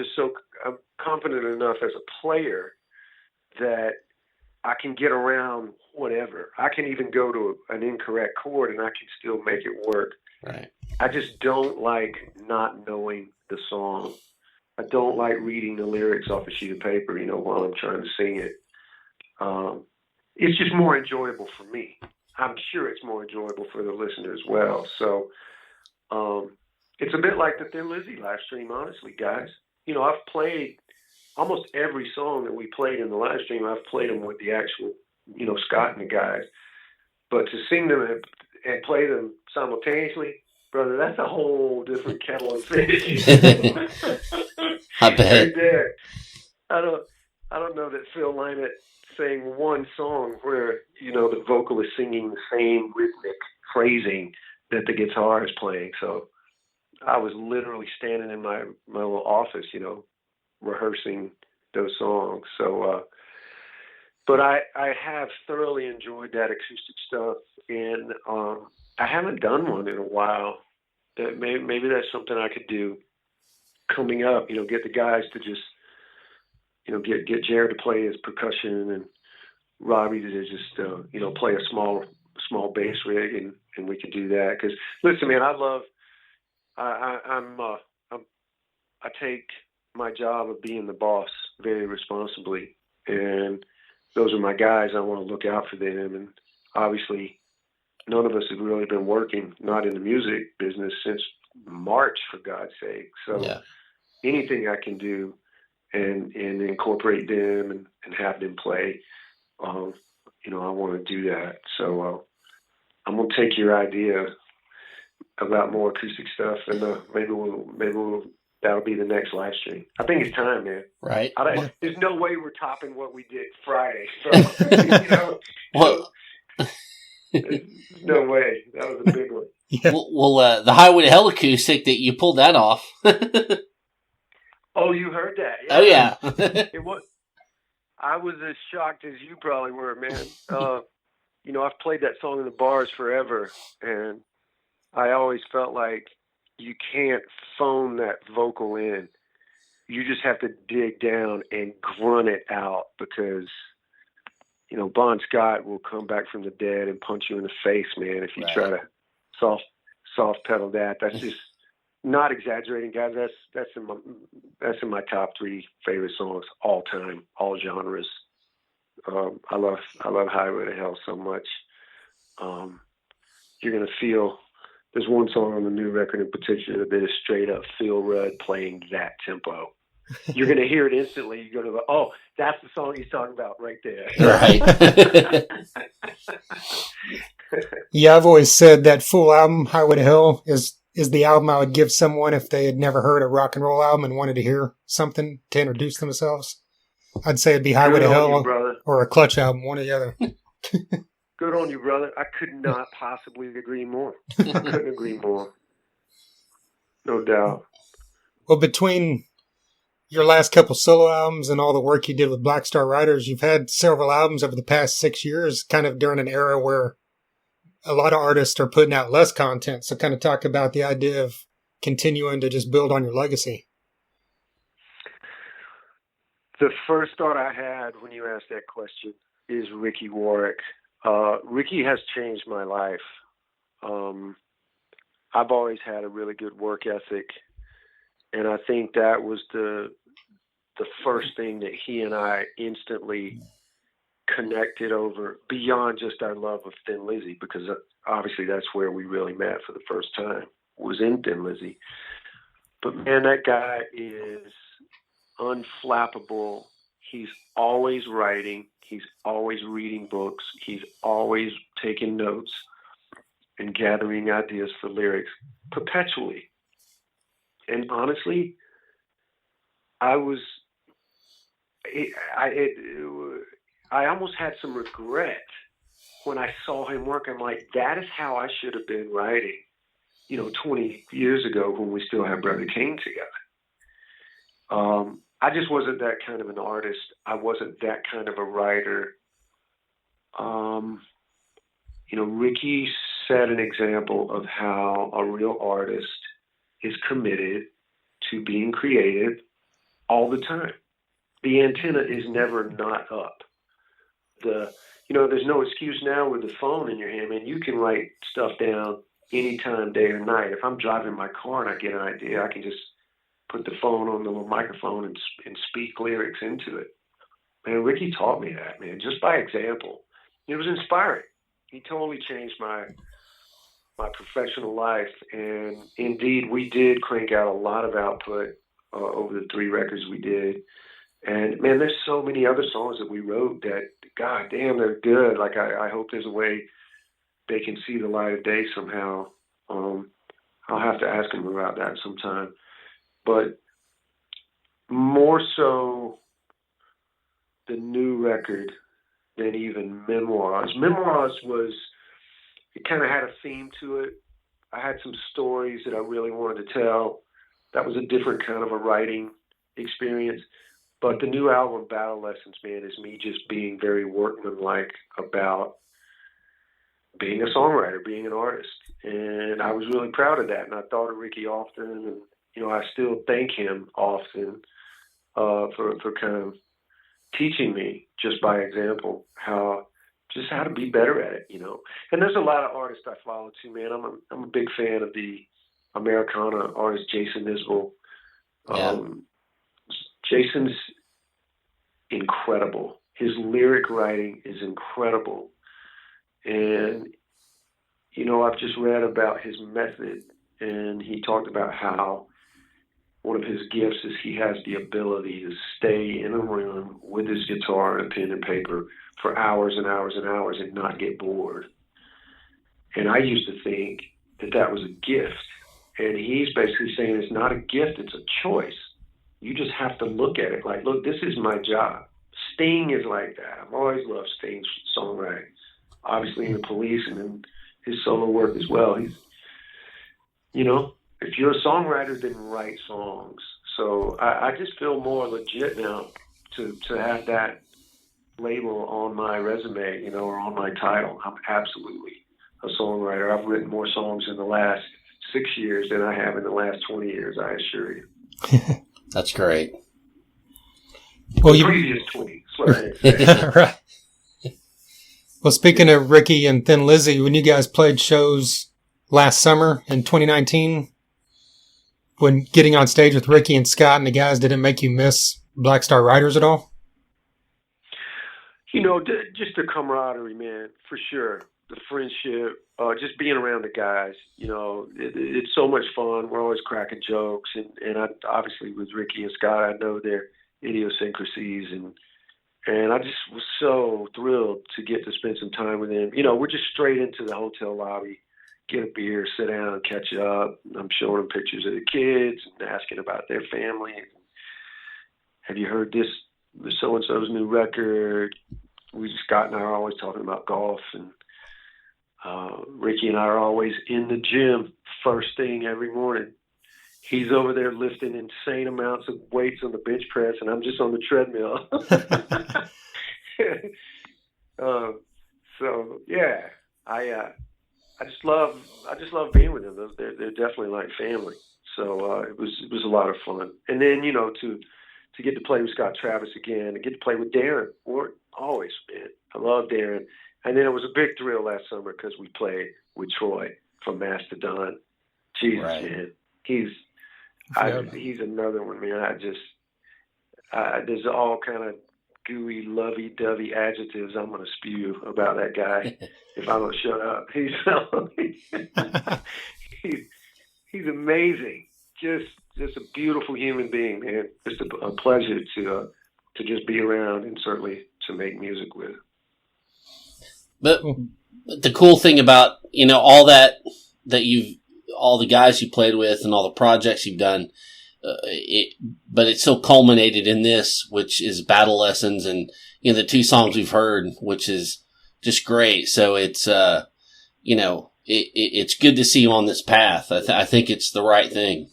confident enough as a player that I can get around whatever. I can even go to an incorrect chord and I can still make it work. Right. I just don't like not knowing the song. I don't like reading the lyrics off a sheet of paper, you know, while I'm trying to sing it. It's just more enjoyable for me. I'm sure it's more enjoyable for the listener as well. So it's a bit like the Thin Lizzy live stream, honestly, guys. I've played almost every song that we played in the live stream. I've played them with the actual, Scott and the guys. But to sing them and play them simultaneously, brother, that's a whole different kettle of fish. I bet. Right there. I don't know that Phil Lynott sang one song where the vocal is singing the same rhythmic phrasing that the guitar is playing. So I was literally standing in my little office, rehearsing those songs. So, but I have thoroughly enjoyed that acoustic stuff, and I haven't done one in a while. Maybe that's something I could do coming up. Get the guys to just get Jared to play his percussion and Robbie to just play a small bass rig, and we could do that. Because listen, man, I take my job of being the boss very responsibly, and those are my guys. I want to look out for them, and obviously, none of us have really been working, not in the music business, since March, for God's sake. So anything I can do and incorporate them and have them play, I want to do that. So I'm gonna take your idea about more acoustic stuff, and maybe we'll that'll be the next live stream. I think it's time, man. Right. There's no way we're topping what we did Friday. So, Well, there's no way. That was a big one. Yeah. well, the Highway to Hell acoustic that you pulled that off. Oh, you heard that? Oh yeah. It was. I was as shocked as you probably were, man. I've played that song in the bars forever, and I always felt like you can't phone that vocal in. You just have to dig down and grunt it out, because, Bon Scott will come back from the dead and punch you in the face, man, if you try to soft pedal that. That's just not exaggerating, guys. That's in my top 3 favorite songs all time, all genres. I love Highway to Hell so much. You're gonna feel. There's one song on the new record in particular that is straight up Phil Rudd playing that tempo. You're gonna hear it instantly. You're gonna go, oh, that's the song he's talking about right there. Right. Yeah, I've always said that full album, Highway to Hell, is the album I would give someone if they had never heard a rock and roll album and wanted to hear something to introduce themselves. I'd say it'd be Highway to Hell or a Clutch album, one or the other. Good on you, brother. I could not possibly agree more. I couldn't agree more. No doubt. Well, between your last couple solo albums and all the work you did with Black Star Riders, you've had several albums over the past 6 years, kind of during an era where a lot of artists are putting out less content. So kind of talk about the idea of continuing to just build on your legacy. The first thought I had when you asked that question is Ricky Warwick. Ricky has changed my life. I've always had a really good work ethic, and I think that was the first thing that he and I instantly connected over, beyond just our love of Thin Lizzy, because obviously that's where we really met for the first time, was in Thin Lizzy. But man, that guy is unflappable. He's always writing. He's always reading books. He's always taking notes and gathering ideas for lyrics perpetually. And honestly, I almost had some regret when I saw him work. I'm like, that is how I should have been writing, 20 years ago when we still had Brother King together. I just wasn't that kind of an artist. I wasn't that kind of a writer. Ricky set an example of how a real artist is committed to being creative all the time. The antenna is never not up. There's no excuse now with the phone in your hand, man. You can write stuff down anytime, day or night. If I'm driving my car and I get an idea, I can just put the phone on the little microphone and speak lyrics into it. Man, Ricky taught me that, man, just by example. It was inspiring. He totally changed my professional life. And indeed, we did crank out a lot of output over the 3 records we did. And man, there's so many other songs that we wrote that, god damn, they're good. Like I hope there's a way they can see the light of day somehow. I'll have to ask them about that sometime. But more so the new record than even Memoirs. Memoirs it kind of had a theme to it. I had some stories that I really wanted to tell. That was a different kind of a writing experience. But the new album, Battle Lessons, man, is me just being very workmanlike about being a songwriter, being an artist. And I was really proud of that. And I thought of Ricky often. And, I still thank him often for kind of teaching me, just by example, how to be better at it, And there's a lot of artists I follow too, man. I'm a big fan of the Americana artist Jason Isbell. Yeah. Jason's incredible. His lyric writing is incredible. And, I've just read about his method, and he talked about how one of his gifts is he has the ability to stay in a room with his guitar and a pen and paper for hours and hours and hours and not get bored. And I used to think that was a gift. And he's basically saying it's not a gift, it's a choice. You just have to look at it like, look, this is my job. Sting is like that. I've always loved Sting's songwriting. Obviously in the Police and in his solo work as well. He's, if you're a songwriter, then write songs. So I just feel more legit now to have that label on my resume, or on my title. I'm absolutely a songwriter. I've written more songs in the last 6 years than I have in the last 20 years, I assure you. That's great. Well, previous 20. Right. Well, speaking of Ricky and Thin Lizzy, when you guys played shows last summer in 2019, when getting on stage with Ricky and Scott and the guys, did it make you miss Black Star Riders at all? Just the camaraderie, man, for sure. The friendship, just being around the guys, it's so much fun. We're always cracking jokes. And I, obviously with Ricky and Scott, I know their idiosyncrasies. And I just was so thrilled to get to spend some time with them. We're just straight into the hotel lobby, get a beer, sit down, catch up. I'm showing them pictures of the kids and asking about their family. Have you heard this so-and-so's new record? Scott and I are always talking about golf, and Ricky and I are always in the gym first thing every morning. He's over there lifting insane amounts of weights on the bench press, and I'm just on the treadmill. So yeah, I just love being with them. They're definitely like family. So it was a lot of fun. And then to get to play with Scott Travis again, and get to play with Darren, always, man. I love Darren. And then it was a big thrill last summer because we played with Troy from Mastodon. Jesus, right. Man, he's another one, man. There's all kind of gooey, lovey-dovey adjectives I'm going to spew about that guy if I don't shut up. He's amazing. Just a beautiful human being, man. Just a pleasure to just be around and certainly to make music with. But the cool thing about, all that all the guys you played with and all the projects you've done, but it still culminated in this, which is Battle Lessons, and, the 2 songs we've heard, which is just great. So it's, it's good to see you on this path. I think it's the right thing.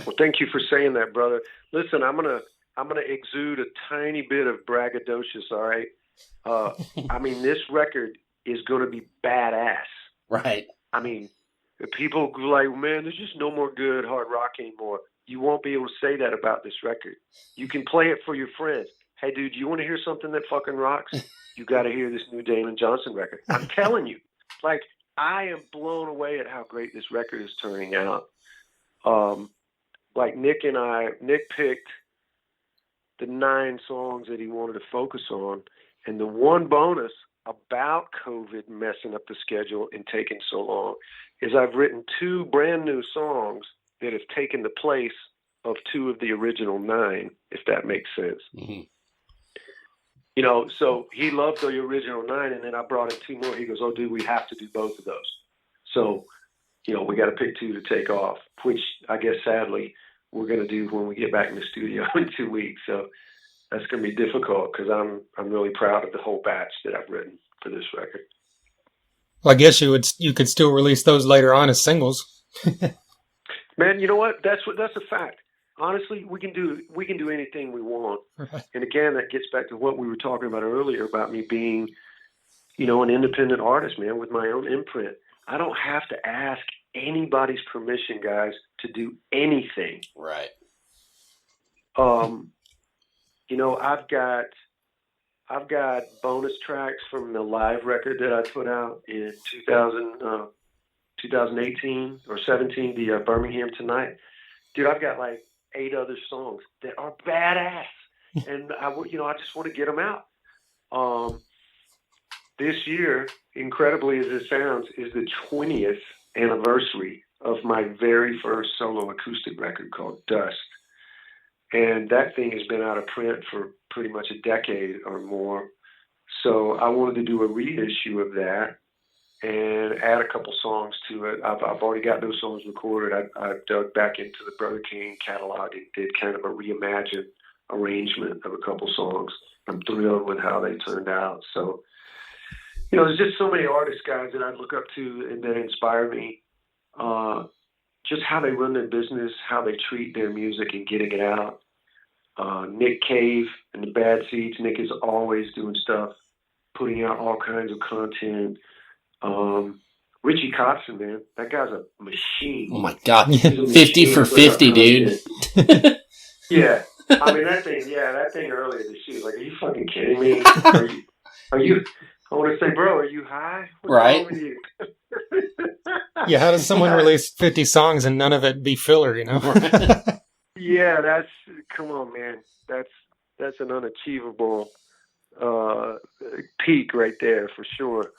Well, thank you for saying that, brother. Listen, I'm gonna exude a tiny bit of braggadocious. All right. This record is going to be badass. Right. People go like, man, there's just no more good hard rock anymore. You won't be able to say that about this record. You can play it for your friends. Hey, dude, you want to hear something that fucking rocks? You got to hear this new Damon Johnson record. I'm telling you, I am blown away at how great this record is turning out. Nick picked the 9 songs that he wanted to focus on. And the one bonus about COVID messing up the schedule and taking so long is I've written 2 brand new songs that have taken the place of 2 of the original 9, if that makes sense. Mm-hmm. You know, so he loved the original 9, and then I brought in 2 more. He goes, "Oh, dude, we have to do both of those." So, you know, we got to pick 2 to take off, which I guess sadly we're going to do when we get back in the studio in 2 weeks. So that's going to be difficult because I'm really proud of the whole batch that I've written for this record. Well, I guess you could still release those later on as singles. Man, you know what? That's a fact. Honestly, we can do anything we want. Right. And again, that gets back to what we were talking about earlier about me being, you know, an independent artist, man, with my own imprint. I don't have to ask anybody's permission, guys, to do anything. Right. You know, I've got bonus tracks from the live record that I put out in 2018 or 17, the Birmingham Tonight. Dude, I've got like 8 other songs that are badass, and I just want to get them out. This year, incredibly as it sounds, is the 20th anniversary of my very first solo acoustic record called Dust. And that thing has been out of print for pretty much a decade or more. So I wanted to do a reissue of that and add a couple songs to it. I've already got those songs recorded. I dug back into the Brother King catalog and did kind of a reimagined arrangement of a couple songs. I'm thrilled with how they turned out. So, you know, there's just so many artists, guys, that I look up to and that inspire me. Just how they run their business, how they treat their music and getting it out. Nick Cave and the Bad Seeds. Nick is always doing stuff, putting out all kinds of content. Richie Kotzen, man, that guy's a machine. Oh my God, 50 for 50, dude. Yeah, I mean that thing earlier this year. Like, are you fucking kidding me? Are you? I want to say, bro, are you high? What's wrong with you? Yeah, how does someone release 50 songs and none of it be filler, you know? Yeah, come on, man. That's an unachievable peak right there for sure.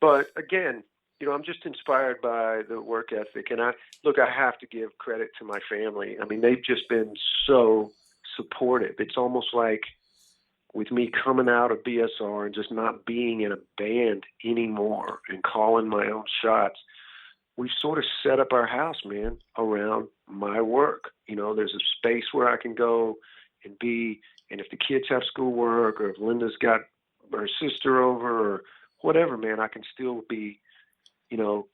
But again, you know, I'm just inspired by the work ethic. And I have to give credit to my family. I mean, they've just been so supportive. It's almost like with me coming out of BSR and just not being in a band anymore and calling my own shots, we've sort of set up our house, man, around my work. You know, there's a space where I can go and be, and if the kids have schoolwork or if Linda's got her sister over or whatever, man, I can still be, you know,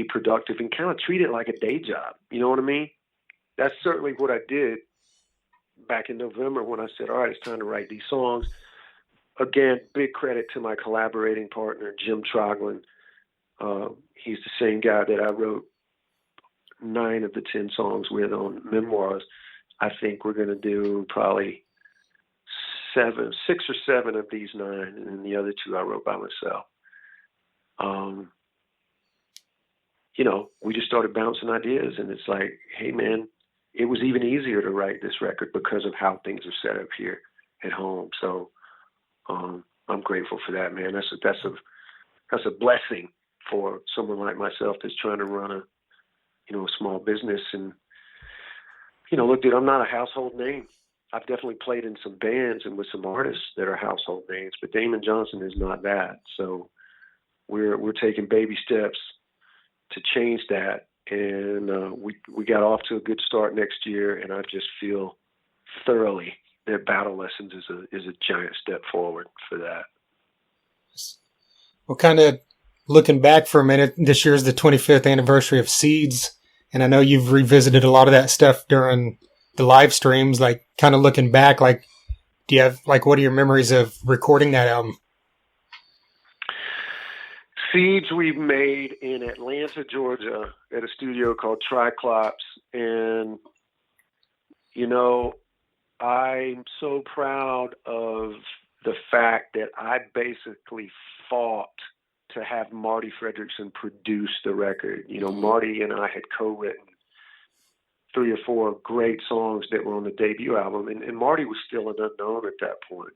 productive and kind of treat it like a day job. You know what I mean? That's certainly what I did back in November when I said, all right, it's time to write these songs. Again, big credit to my collaborating partner, Jim Troglin. He's the same guy that I wrote 9 of the 10 songs with on Memoirs. I think we're going to do probably 6 or 7 of these 9, and then the other 2 I wrote by myself. You know, we just started bouncing ideas, and it's like, hey, man, it was even easier to write this record because of how things are set up here at home. So I'm grateful for that, man. That's a blessing for someone like myself that's trying to run a small business. And, you know, look, dude, I'm not a household name. I've definitely played in some bands and with some artists that are household names, but Damon Johnson is not that. So we're taking baby steps to change that. And we got off to a good start next year, and I just feel thoroughly that Battle Lessons is a giant step forward for that. Well, kind of looking back for a minute, this year is the 25th anniversary of Seeds, and I know you've revisited a lot of that stuff during the live streams. Like, kind of looking back, like, do you have, like, what are your memories of recording that album? Seeds we made in Atlanta, Georgia, at a studio called Triclops, and, you know, I'm so proud of the fact that I basically fought to have Marty Fredrickson produce the record. You know, Marty and I had co-written 3 or 4 great songs that were on the debut album, and Marty was still an unknown at that point.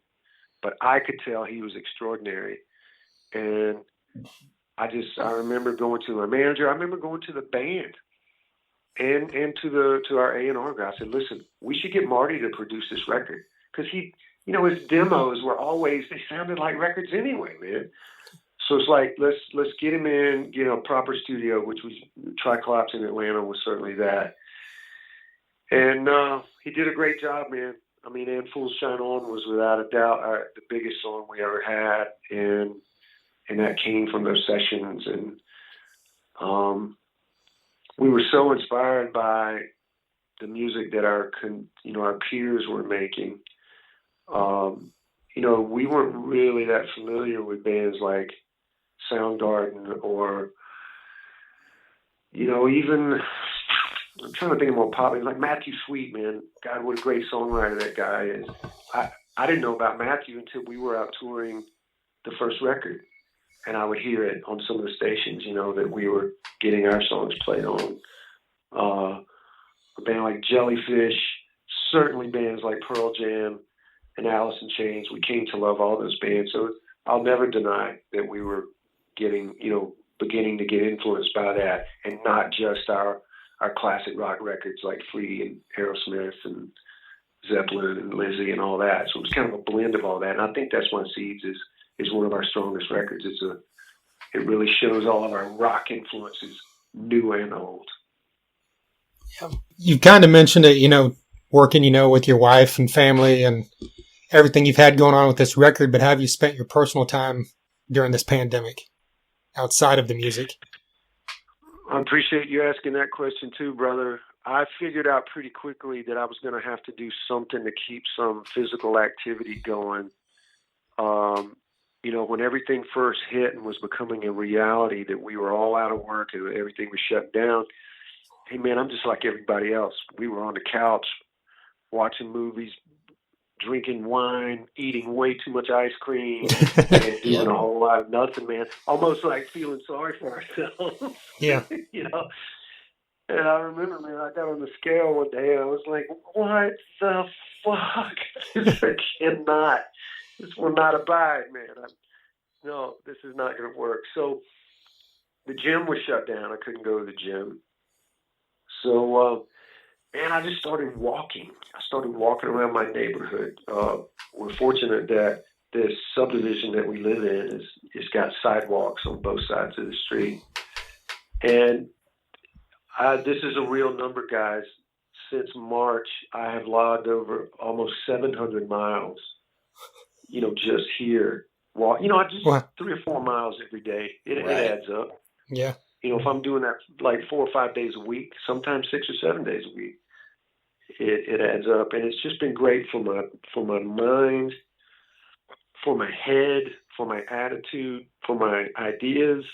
But I could tell he was extraordinary. And I remember going to my manager. I remember going to the band and to our A&R guy. I said, listen, we should get Marty to produce this record, because he, his demos were always, they sounded like records anyway, man. So it's like, let's get him in, a proper studio, which was Triclops in Atlanta was certainly that. And he did a great job, man. I mean, And Fools Shine On was without a doubt the biggest song we ever had, and that came from those sessions. And we were so inspired by the music that our peers were making. We weren't really that familiar with bands like Soundgarden or, even, I'm trying to think of more popular, like Matthew Sweet, man. God, what a great songwriter that guy is. I didn't know about Matthew until we were out touring the first record, and I would hear it on some of the stations, that we were getting our songs played on. A band like Jellyfish, certainly bands like Pearl Jam and Alice in Chains. We came to love all those bands. So I'll never deny that we were beginning to get influenced by that, and not just our classic rock records like Flea and Aerosmith and Zeppelin and Lizzie and all that. So it was kind of a blend of all that. And I think that's why Seeds is one of our strongest records. It really shows all of our rock influences, new and old. Yeah. You kind of mentioned it, working, with your wife and family and everything you've had going on with this record, but how have you spent your personal time during this pandemic outside of the music? I appreciate you asking that question too, brother. I figured out pretty quickly that I was going to have to do something to keep some physical activity going. When everything first hit and was becoming a reality that we were all out of work and everything was shut down, hey man, I'm just like everybody else. We were on the couch watching movies, drinking wine, eating way too much ice cream, and doing a whole lot of nothing, man. Almost like feeling sorry for ourselves. Yeah. And I remember, man, I got on the scale one day and I was like, what the fuck? I cannot. This will not abide, man. No, this is not going to work. So the gym was shut down. I couldn't go to the gym. So, man, I just started walking. I started walking around my neighborhood. We're fortunate that this subdivision that we live in is got sidewalks on both sides of the street. And this is a real number, guys. Since March, I have logged over almost 700 miles, just here. I just 3 or 4 miles every day. It adds up. Yeah. If I'm doing that like 4 or 5 days a week, sometimes 6 or 7 days a week, it adds up. And it's just been great for my mind, for my head, for my attitude, for my ideas.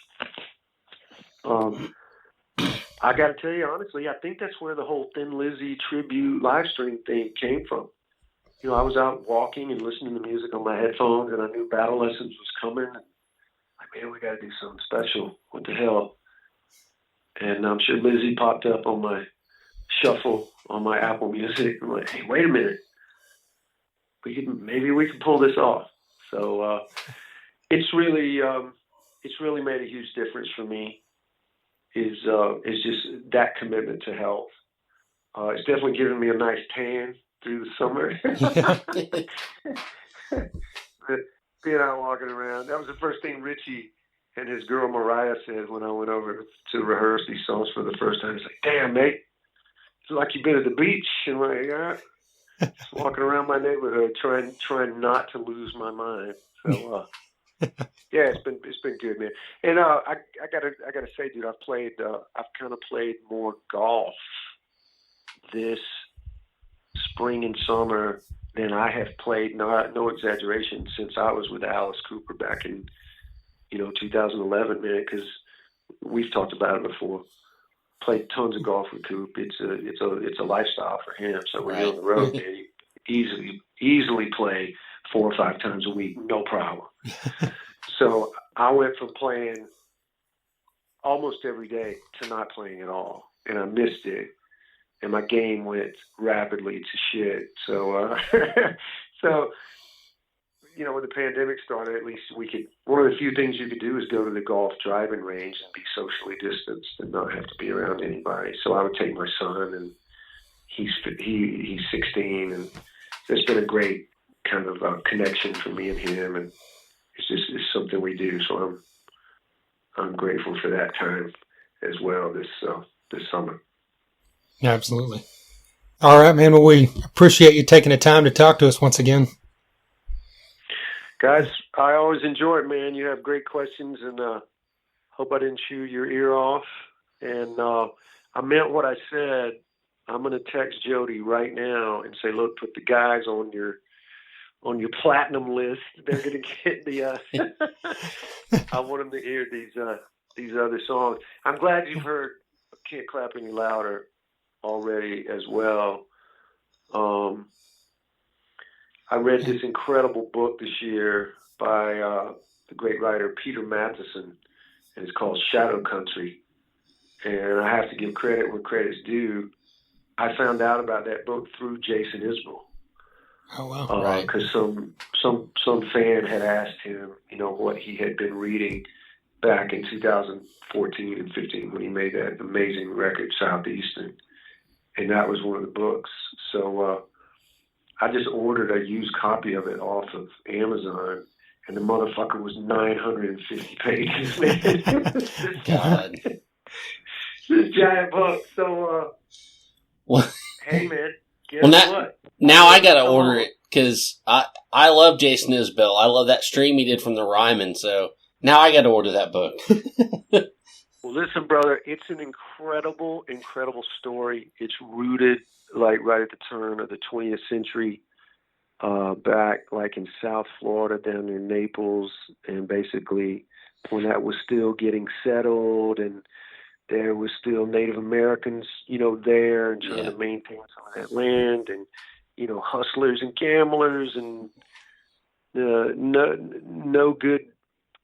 I got to tell you, honestly, I think that's where the whole Thin Lizzy tribute live stream thing came from. I was out walking and listening to music on my headphones, and I knew Battle Lessons was coming. And man, we got to do something special. What the hell? And I'm sure Lizzie popped up on my shuffle on my Apple Music. I'm like, hey, wait a minute. Maybe we can pull this off. So it's really made a huge difference for me. Is just that commitment to health. It's definitely given me a nice tan through the summer. Being out walking around. That was the first thing Richie and his girl Mariah said when I went over to rehearse these songs for the first time. It's like, damn, mate, it's like you've been at the beach. And I'm like, yeah, just walking around my neighborhood, trying not to lose my mind. So, yeah, it's been good, man. And I gotta say, dude, I've kind of played more golf this spring and summer than I have played. No exaggeration, since I was with Alice Cooper back in 2011, man. Because we've talked about it before. Played tons of golf with Coop. It's a lifestyle for him. So when you're on the road, man, you easily play 4 or 5 times a week, no problem. So I went from playing almost every day to not playing at all, and I missed it, and my game went rapidly to shit. So, when the pandemic started, at least one of the few things you could do is go to the golf driving range and be socially distanced and not have to be around anybody. So I would take my son, and he's 16, and it's been a great kind of connection for me and him, and it's something we do. So I'm grateful for that time as well this summer. Absolutely. All right, man. Well, we appreciate you taking the time to talk to us once again. Guys, I always enjoy it, man. You have great questions, and hope I didn't chew your ear off. And I meant what I said. I'm going to text Jody right now and say, look, put the guys on your platinum list. They're going to get the. I want them to hear these other songs. I'm glad you've heard "Can't Clap Any Louder" already as well. I read this incredible book this year by the great writer Peter Matheson, and it's called Shadow Country. And I have to give credit where credit's due. I found out about that book through Jason Isbell. Oh wow! Right. Because some fan had asked him, what he had been reading back in 2014 and 15 when he made that amazing record Southeastern, and that was one of the books. So I just ordered a used copy of it off of Amazon, and the motherfucker was 950 pages, man. God. This giant book. So, hey, man, guess what? Now I got to order it because I love Jason Isbell. I love that stream he did from the Ryman, so now I got to order that book. Well, listen, brother, it's an incredible, incredible story. It's rooted right at the turn of the 20th century, back in South Florida, down near Naples, and basically when that was still getting settled, and there was still Native Americans, there and trying to maintain some of that land, and hustlers and gamblers and no good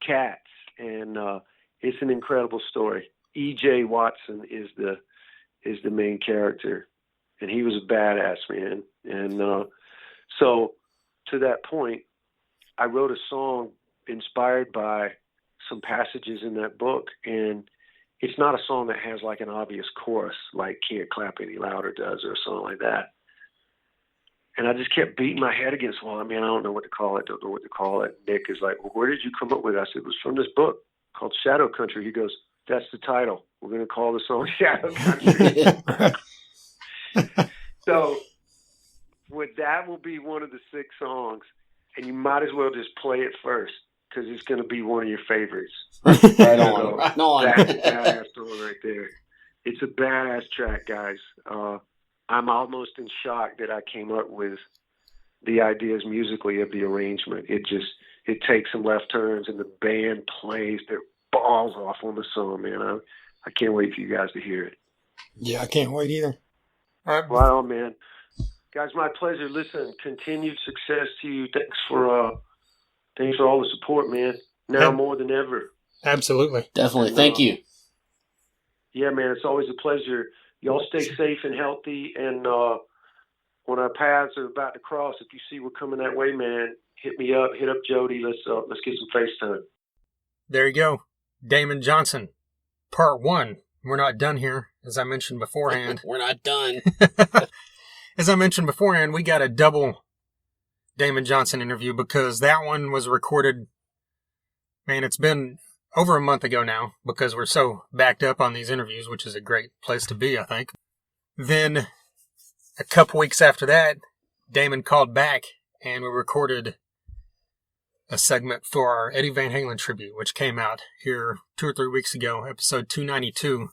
cats, and it's an incredible story. E.J. Watson is the main character, and he was a badass, man. And so to that point, I wrote a song inspired by some passages in that book, and it's not a song that has an obvious chorus like Can't Clap Any Louder does, or a song like that. And I just kept beating my head against the wall. I don't know what to call it. Nick is like, well, where did you come up with it? I said, it was from this book called Shadow Country. He goes, that's the title. We're going to call the song Shadow Country. So that will be one of the 6 songs, and you might as well just play it first, because it's going to be one of your favorites. Right on. Right on. That's a badass song right there. It's a badass track, guys. I'm almost in shock that I came up with the ideas musically of the arrangement. It takes some left turns, and the band plays their balls off on the song, man. I can't wait for you guys to hear it. Yeah, I can't wait either. All right. Right on, man. Guys, my pleasure. Listen, continued success to you. Thanks for all the support, man. Now more than ever. Absolutely. Definitely. Thank you. Yeah, man, it's always a pleasure. Y'all stay safe and healthy, and when our paths are about to cross, if you see we're coming that way, man, hit me up, hit up Jody. Let's get some FaceTime. There you go. Damon Johnson, part 1. We're not done here, as I mentioned beforehand. We're not done. As I mentioned beforehand, we got a double Damon Johnson interview because that one was recorded, man, it's been over a month ago now because we're so backed up on these interviews, which is a great place to be, I think. Then a couple weeks after that, Damon called back and we recorded a segment for our Eddie Van Halen tribute, which came out here 2 or 3 weeks ago, episode 292,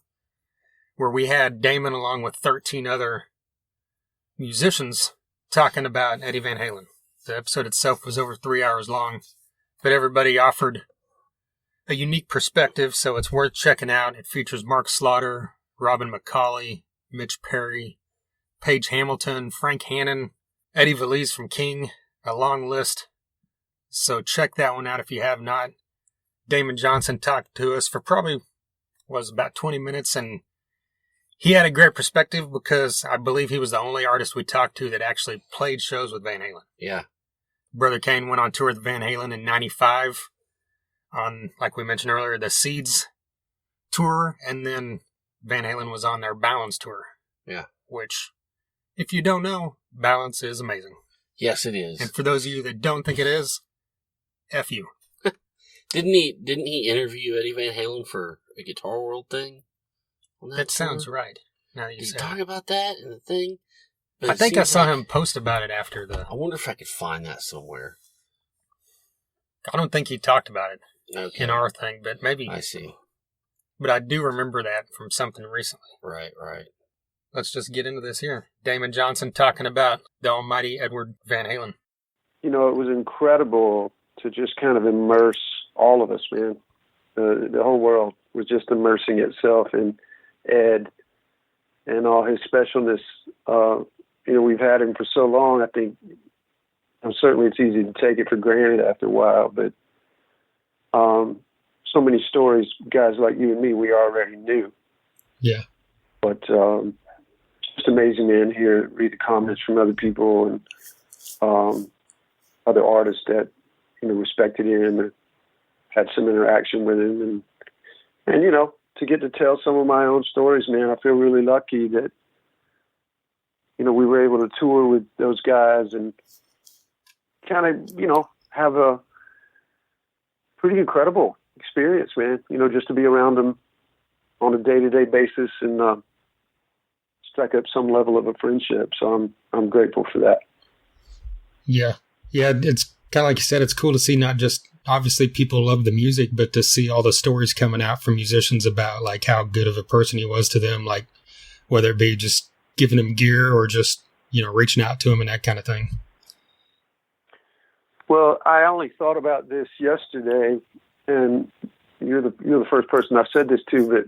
where we had Damon along with 13 other musicians talking about Eddie Van Halen. The episode itself was over 3 hours long, but everybody offered a unique perspective, so it's worth checking out. It features Mark Slaughter, Robin McCauley, Mitch Perry, Paige Hamilton, Frank Hannon, Eddie Valise from King, a long list. So check that one out if you have not. Damon Johnson talked to us for probably was about 20 minutes, and he had a great perspective because I believe he was the only artist we talked to that actually played shows with Van Halen. Yeah. Brother Kane went on tour with Van Halen in 95 on, like we mentioned earlier, the Seeds tour, and then Van Halen was on their Balance tour. Yeah. Which, if you don't know, Balance is amazing. Yes, it is. And for those of you that don't think it is, F you. Didn't he interview Eddie Van Halen for a Guitar World thing? That sounds right. Now you Did he say talk about that in the thing? But I think I saw him post about it after the... I wonder if I could find that somewhere. I don't think he talked about it in our thing, but maybe... I see. But I do remember that from something recently. Right. Let's just get into this here. Damon Johnson talking about the almighty Edward Van Halen. You know, it was incredible to just kind of immerse all of us, man. The whole world was just immersing itself in Ed and all his specialness. You know, we've had him for so long, I think, certainly it's easy to take it for granted after a while, but so many stories, guys like you and me, we already knew. Yeah. But just amazing, man, here, read the comments from other people and other artists that, you know, respected him and had some interaction with him. And you know, to get to tell some of my own stories, man, I feel really lucky that, you know, we were able to tour with those guys and kind of, you know, have a pretty incredible experience, man. You know, just to be around them on a day-to-day basis and strike up some level of a friendship. So I'm grateful for that. Yeah. It's kind of like you said. It's cool to see not just obviously people love the music, but to see all the stories coming out from musicians about like how good of a person he was to them, like whether it be just giving them gear or just, you know, reaching out to them and that kind of thing. Well, I only thought about this yesterday, and you're the first person I've said this to, but,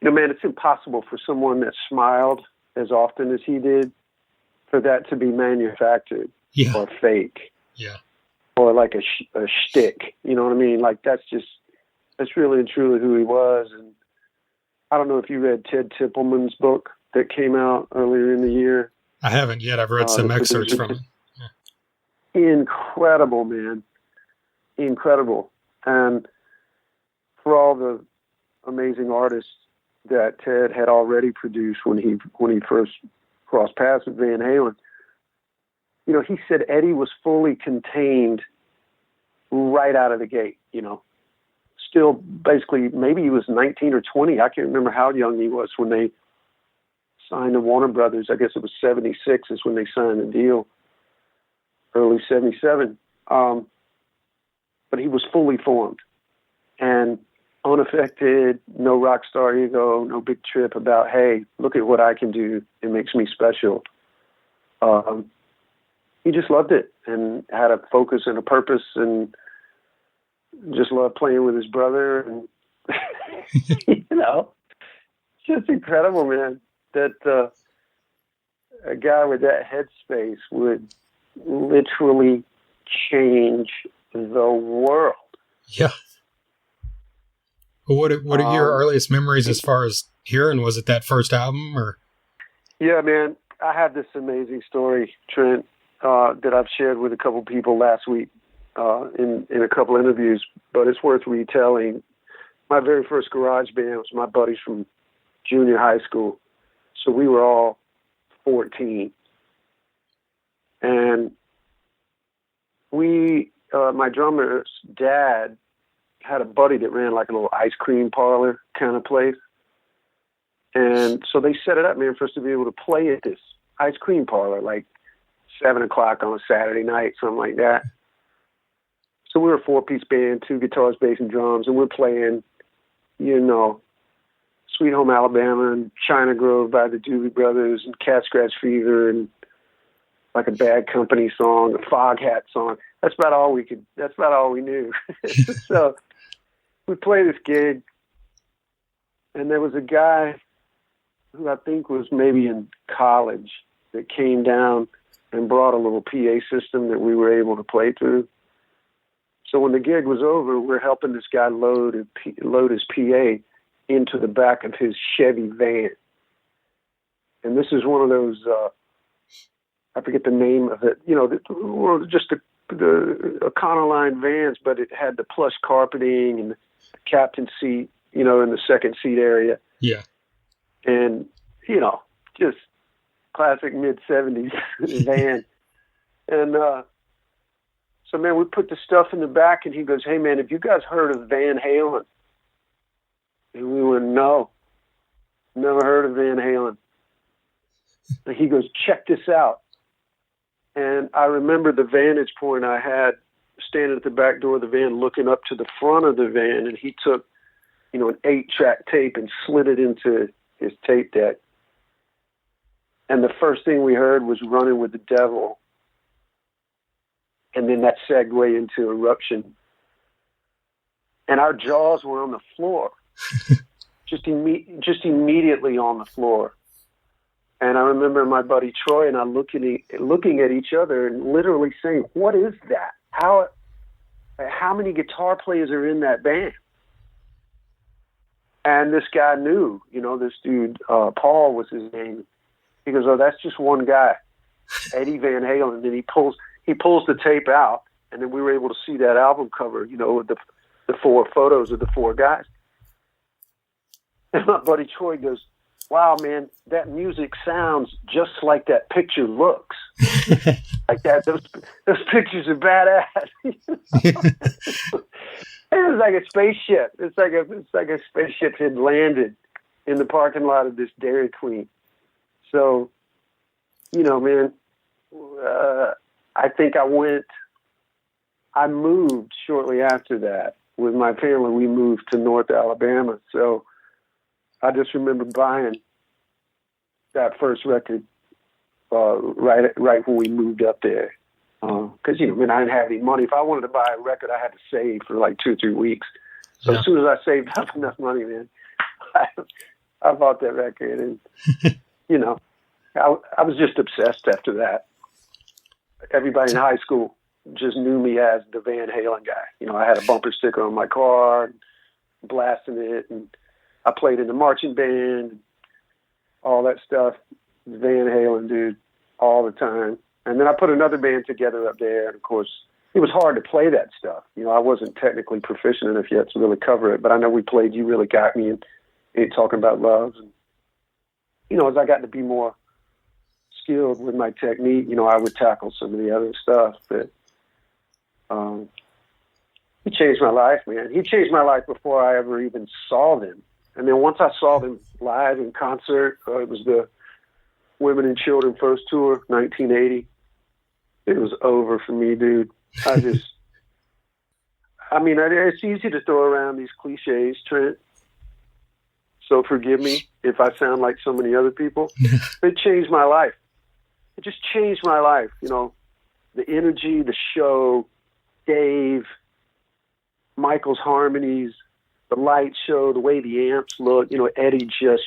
you know, man, it's impossible for someone that smiled as often as he did for that to be manufactured or fake. Yeah. Or like a shtick, you know what I mean? Like that's really and truly who he was. And I don't know if you read Ted Tippelman's book that came out earlier in the year. I haven't yet. I've read some excerpts from it. Yeah. Incredible, man. Incredible. And for all the amazing artists that Ted had already produced when he first crossed paths with Van Halen, you know, he said Eddie was fully contained right out of the gate, you know. Still, basically, maybe he was 19 or 20. I can't remember how young he was when they signed to Warner Brothers. I guess it was 76 is when they signed the deal, early 77. But he was fully formed and unaffected, no rock star ego, no big trip about, hey, look at what I can do. It makes me special. He just loved it and had a focus and a purpose and just loved playing with his brother. And, you know, it's just incredible, man, that a guy with that headspace would literally change the world. Yeah. Well, what are your earliest memories as far as hearing? Was it that first album or? Yeah, man, I have this amazing story, Trent, that I've shared with a couple people last week in a couple interviews, but it's worth retelling. My very first garage band was my buddies from junior high school. So we were all 14. And my drummer's dad had a buddy that ran like a little ice cream parlor kind of place. And so they set it up, man, for us to be able to play at this ice cream parlor, like 7 o'clock on a Saturday night, something like that. So we were a 4-piece band, 2 guitars, bass, and drums, and we're playing, you know, Sweet Home Alabama and China Grove by the Doobie Brothers and Cat Scratch Fever and like a Bad Company song, a Foghat song. That's about all we knew. So we played this gig, and there was a guy who I think was maybe in college that came down and brought a little PA system that we were able to play through. So when the gig was over, we're helping this guy load his PA into the back of his Chevy van. And this is one of those, I forget the name of it, you know, just a Econoline vans, but it had the plush carpeting and the captain seat, in the second seat area. Yeah. And, just classic mid-70s van. And so, man, we put the stuff in the back, and he goes, "Hey, man, have you guys heard of Van Halen?" And we went, "No, never heard of Van Halen." And he goes, "Check this out." And I remember the vantage point I had standing at the back door of the van looking up to the front of the van, and he took, an 8-track tape and slid it into his tape deck. And the first thing we heard was Running with the Devil. And then that segued into Eruption. And our jaws were on the floor, just immediately on the floor. And I remember my buddy Troy and I looking at each other and literally saying, "What is that? How many guitar players are in that band?" And this guy knew, this dude, Paul was his name. He goes, "Oh, that's just one guy, Eddie Van Halen." And then he pulls the tape out, and then we were able to see that album cover, with the 4 photos of the 4 guys. And my buddy Troy goes, "Wow, man, that music sounds just like that picture looks." Like that, those pictures are badass. It was like a spaceship. It's like a spaceship had landed in the parking lot of this Dairy Queen. So, man, I think I moved shortly after that with my family. We moved to North Alabama. So I just remember buying that first record right when we moved up there. Because, I didn't have any money. If I wanted to buy a record, I had to save for like 2 or 3 weeks. So As soon as I saved up enough money, man, I bought that record. And, I was just obsessed after that. Everybody in high school just knew me as the Van Halen guy. I had a bumper sticker on my car, blasting it, and I played in the marching band, all that stuff. Van Halen, dude, all the time. And then I put another band together up there, and of course, it was hard to play that stuff. I wasn't technically proficient enough yet to really cover it, but I know we played "You Really Got Me" and Talking About Love. And, as I got to be more skilled with my technique, I would tackle some of the other stuff. But he changed my life, man. He changed my life before I ever even saw them. And then once I saw them live in concert, it was the Women and Children First Tour, 1980. It was over for me, dude. It's easy to throw around these cliches, Trent. So forgive me if I sound like so many other people. It changed my life. It just changed my life. The energy, the show, Dave, Michael's harmonies, the light show, the way the amps look, Eddie just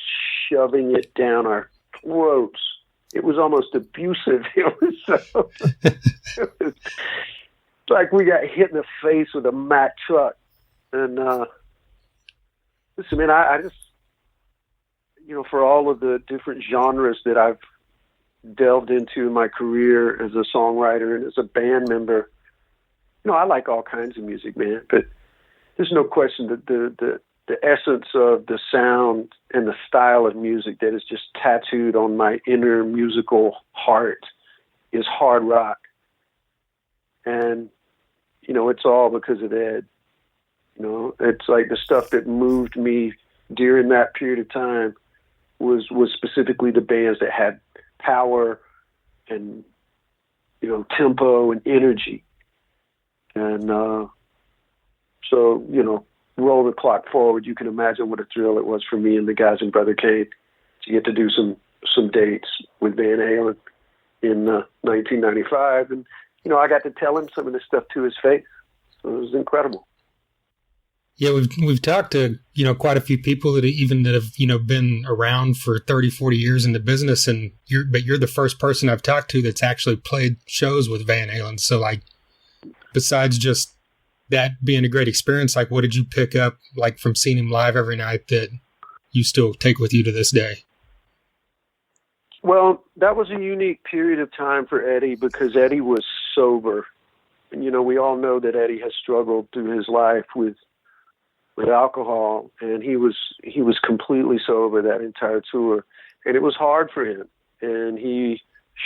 shoving it down our throats. It was almost abusive. It was like we got hit in the face with a Mack truck. And listen, man, I just, for all of the different genres that I've delved into in my career as a songwriter and as a band member, I like all kinds of music, man. But there's no question that the essence of the sound and the style of music that is just tattooed on my inner musical heart is hard rock. And, it's all because of Ed. It's like the stuff that moved me during that period of time was specifically the bands that had power and, tempo and energy. And so, roll the clock forward, you can imagine what a thrill it was for me and the guys in Brother Kane to get to do some dates with Van Halen in 1995. And, I got to tell him some of this stuff to his face. So it was incredible. Yeah, we've talked to, quite a few people that have, been around for 30, 40 years in the business. And you're the first person I've talked to that's actually played shows with Van Halen. So besides just that being a great experience, what did you pick up from seeing him live every night that you still take with you to this day? Well, that was a unique period of time for Eddie because Eddie was sober you know, we all know that Eddie has struggled through his life with alcohol, and he was completely sober that entire tour, and it was hard for him. And he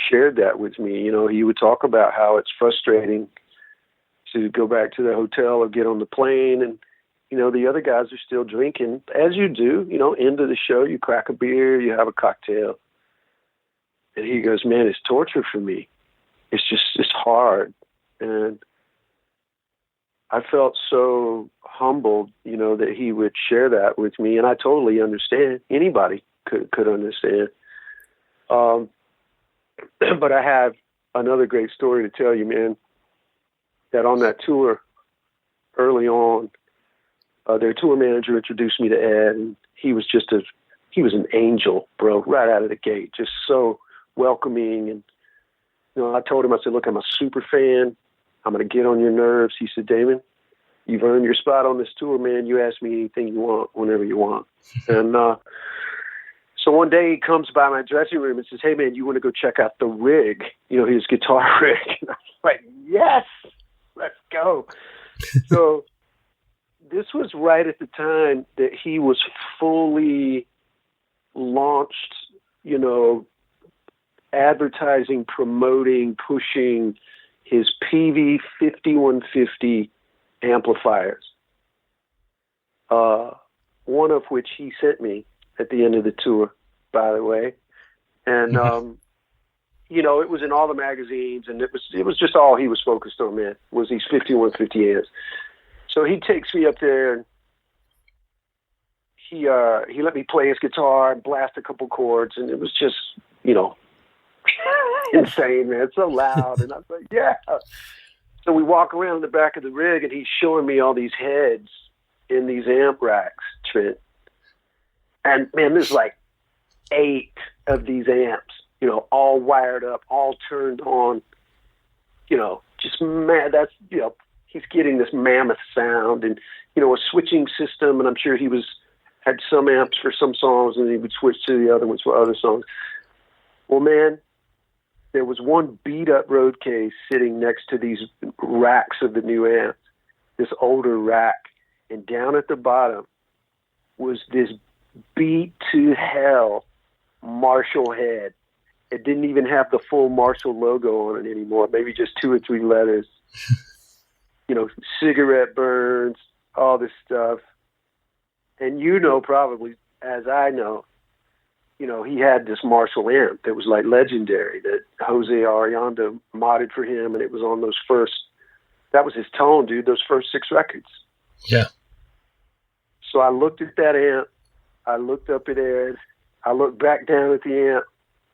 shared that with me. You know, he would talk about how it's frustrating to go back to the hotel or get on the plane, and you know, the other guys are still drinking, as you do. You know, end of the show, you crack a beer, you have a cocktail, and he goes, "Man, it's torture for me. It's hard." And I felt so humbled, you know, that he would share that with me, and I totally understand. Anybody could understand. But I have another great story to tell you, man. That on that tour, early on, their tour manager introduced me to Ed, and he was an angel, bro, right out of the gate, just so welcoming. And you know, I told him, I said, "Look, I'm a super fan. I'm going to get on your nerves." He said, "Damon, you've earned your spot on this tour, man. You ask me anything you want, whenever you want." And so one day he comes by my dressing room and says, "Hey, man, you want to go check out the rig? You know, his guitar rig." And I was like, "Yes, let's go." So this was right at the time that he was fully launched, you know, advertising, promoting, pushing his PV 5150 amplifiers, one of which he sent me at the end of the tour, by the way. And, you know, it was in all the magazines, and it was just all he was focused on, man, was these 5150 amps. So he takes me up there, and he let me play his guitar and blast a couple chords, and it was just, you know, insane, man. It's so loud. And I was like, yeah. So we walk around the back of the rig, and he's showing me all these heads in these amp racks, Trent. And man, there's like 8 of these amps, you know, all wired up, all turned on, you know, just mad. That's, you know, he's getting this mammoth sound and, you know, a switching system. And I'm sure he had some amps for some songs, and he would switch to the other ones for other songs. Well, man, there was one beat up road case sitting next to these racks of the new amps, this older rack. And down at the bottom was this beat to hell Marshall head. It didn't even have the full Marshall logo on it anymore, maybe just 2 or 3 letters. You know, cigarette burns, all this stuff. And you know, probably, as I know, you know, he had this Marshall amp that was like legendary that Jose Arellano modded for him, and it was on that was his tone, dude, those first 6 records. Yeah. So I looked at that amp, I looked up at Ed, I looked back down at the amp,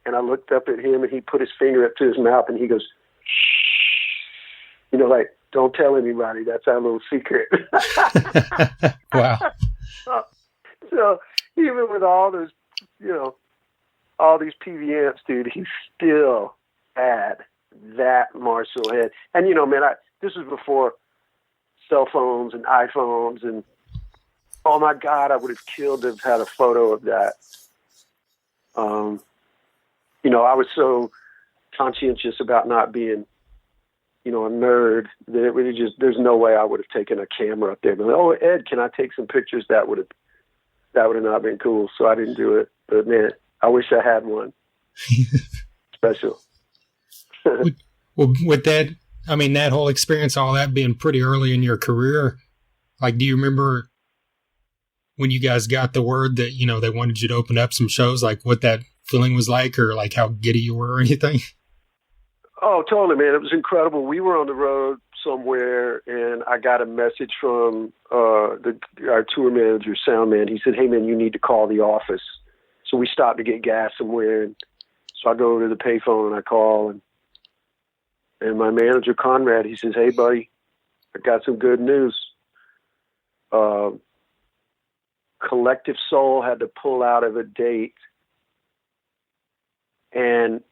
and I looked up at him, and he put his finger up to his mouth, and he goes, "Shh." You know, like, "Don't tell anybody, that's our little secret." Wow. So even with all those, you know, all these PV amps, dude, he still had that Marshall head. And, you know, man, this was before cell phones and iPhones, and oh my God, I would have killed to have had a photo of that. You know, I was so conscientious about not being, you know, a nerd that it really there's no way I would have taken a camera up there. But, "Oh, Ed, can I take some pictures?" That would have not been cool. So I didn't do it. But man, I wish I had one. Special. Well, with that, I mean, that whole experience, all that being pretty early in your career, like, do you remember when you guys got the word that, you know, they wanted you to open up some shows, like what that feeling was like, or like how giddy you were or anything? Oh, totally, man. It was incredible. We were on the road somewhere, and I got a message from our tour manager, sound man. He said, "Hey, man, you need to call the office." So we stopped to get gas somewhere, and so I go over to the payphone and I call, and my manager, Conrad, he says, "Hey, buddy, I got some good news. Collective Soul had to pull out of a date, and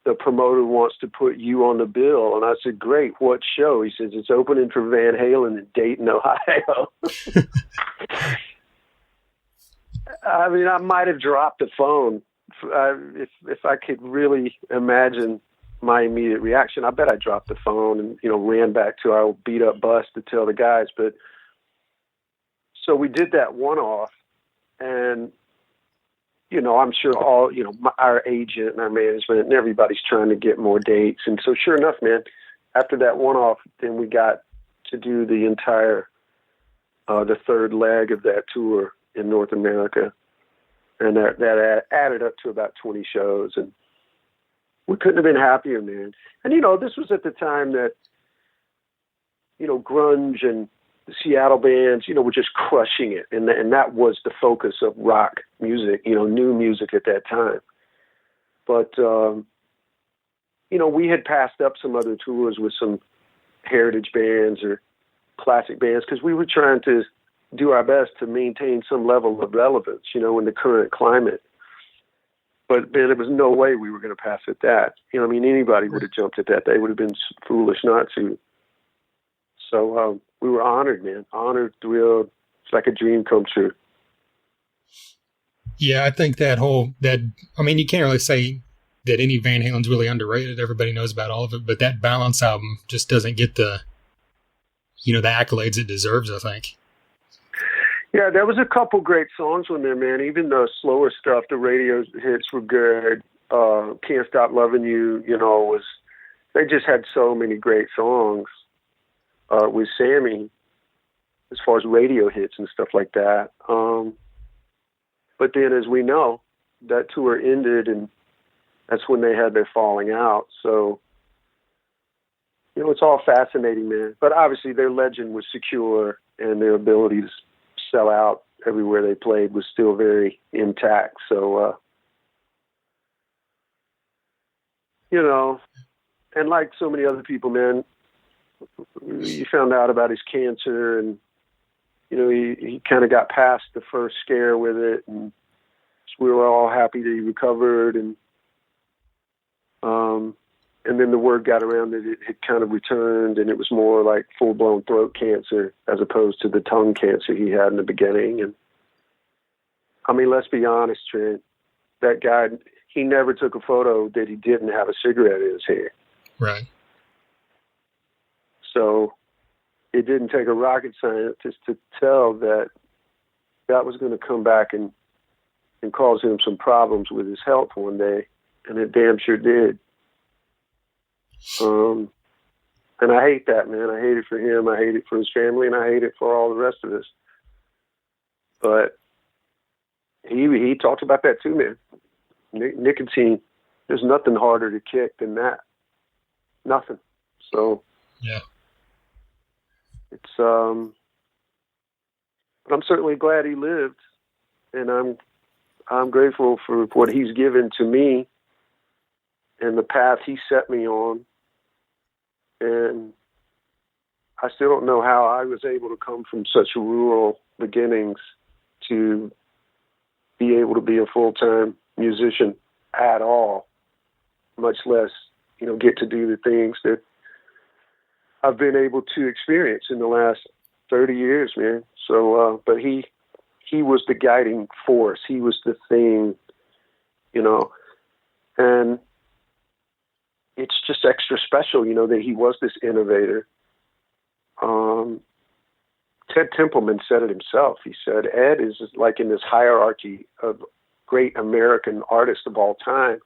the promoter wants to put you on the bill." And I said, "Great, what show?" He says, "It's opening for Van Halen in Dayton, Ohio." I mean, I might have dropped the phone if I could really imagine my immediate reaction. I bet I dropped the phone and, ran back to our old beat up bus to tell the guys. But so we did that one off, and, I'm sure all, our agent and our management and everybody's trying to get more dates. And so sure enough, man, after that one off, then we got to do the entire, the third leg of that tour in North America. And that added up to about 20 shows. And we couldn't have been happier, man. And, this was at the time that, grunge and the Seattle bands, were just crushing it. And that was the focus of rock music, new music at that time. But, we had passed up some other tours with some heritage bands or classic bands because we were trying to do our best to maintain some level of relevance, in the current climate. But, man, there was no way we were going to pass at that. Anybody would have jumped at that. They would have been foolish not to. So we were honored, man. Honored, thrilled. It's like a dream come true. Yeah, I think you can't really say that any Van Halen's really underrated. Everybody knows about all of it. But that Balance album just doesn't get the accolades it deserves, I think. Yeah, there was a couple great songs on there, man. Even the slower stuff, the radio hits were good. Can't Stop Loving You, they just had so many great songs with Sammy as far as radio hits and stuff like that. But then, as we know, that tour ended, and that's when they had their falling out. So, it's all fascinating, man. But obviously, their legend was secure, and their ability to sell out everywhere they played was still very intact. So, and like so many other people, man, you found out about his cancer, and, he kind of got past the first scare with it, and we were all happy that he recovered. And then the word got around that it had kind of returned, and it was more like full-blown throat cancer as opposed to the tongue cancer he had in the beginning. And let's be honest, Trent, that guy, he never took a photo that he didn't have a cigarette in his hand. Right. So it didn't take a rocket scientist to tell that was going to come back and cause him some problems with his health one day, and it damn sure did. And I hate that, man. I hate it for him. I hate it for his family, and I hate it for all the rest of us. But he talks about that too, man. Nicotine, there's nothing harder to kick than that. Nothing. So yeah, it's but I'm certainly glad he lived, and I'm grateful for what he's given to me and the path he set me on. And I still don't know how I was able to come from such rural beginnings to be able to be a full-time musician at all, much less, get to do the things that I've been able to experience in the last 30 years, man. So, but he was the guiding force. He was the thing, and it's just extra special, that he was this innovator. Ted Templeman said it himself. He said, Ed is like in this hierarchy of great American artists of all time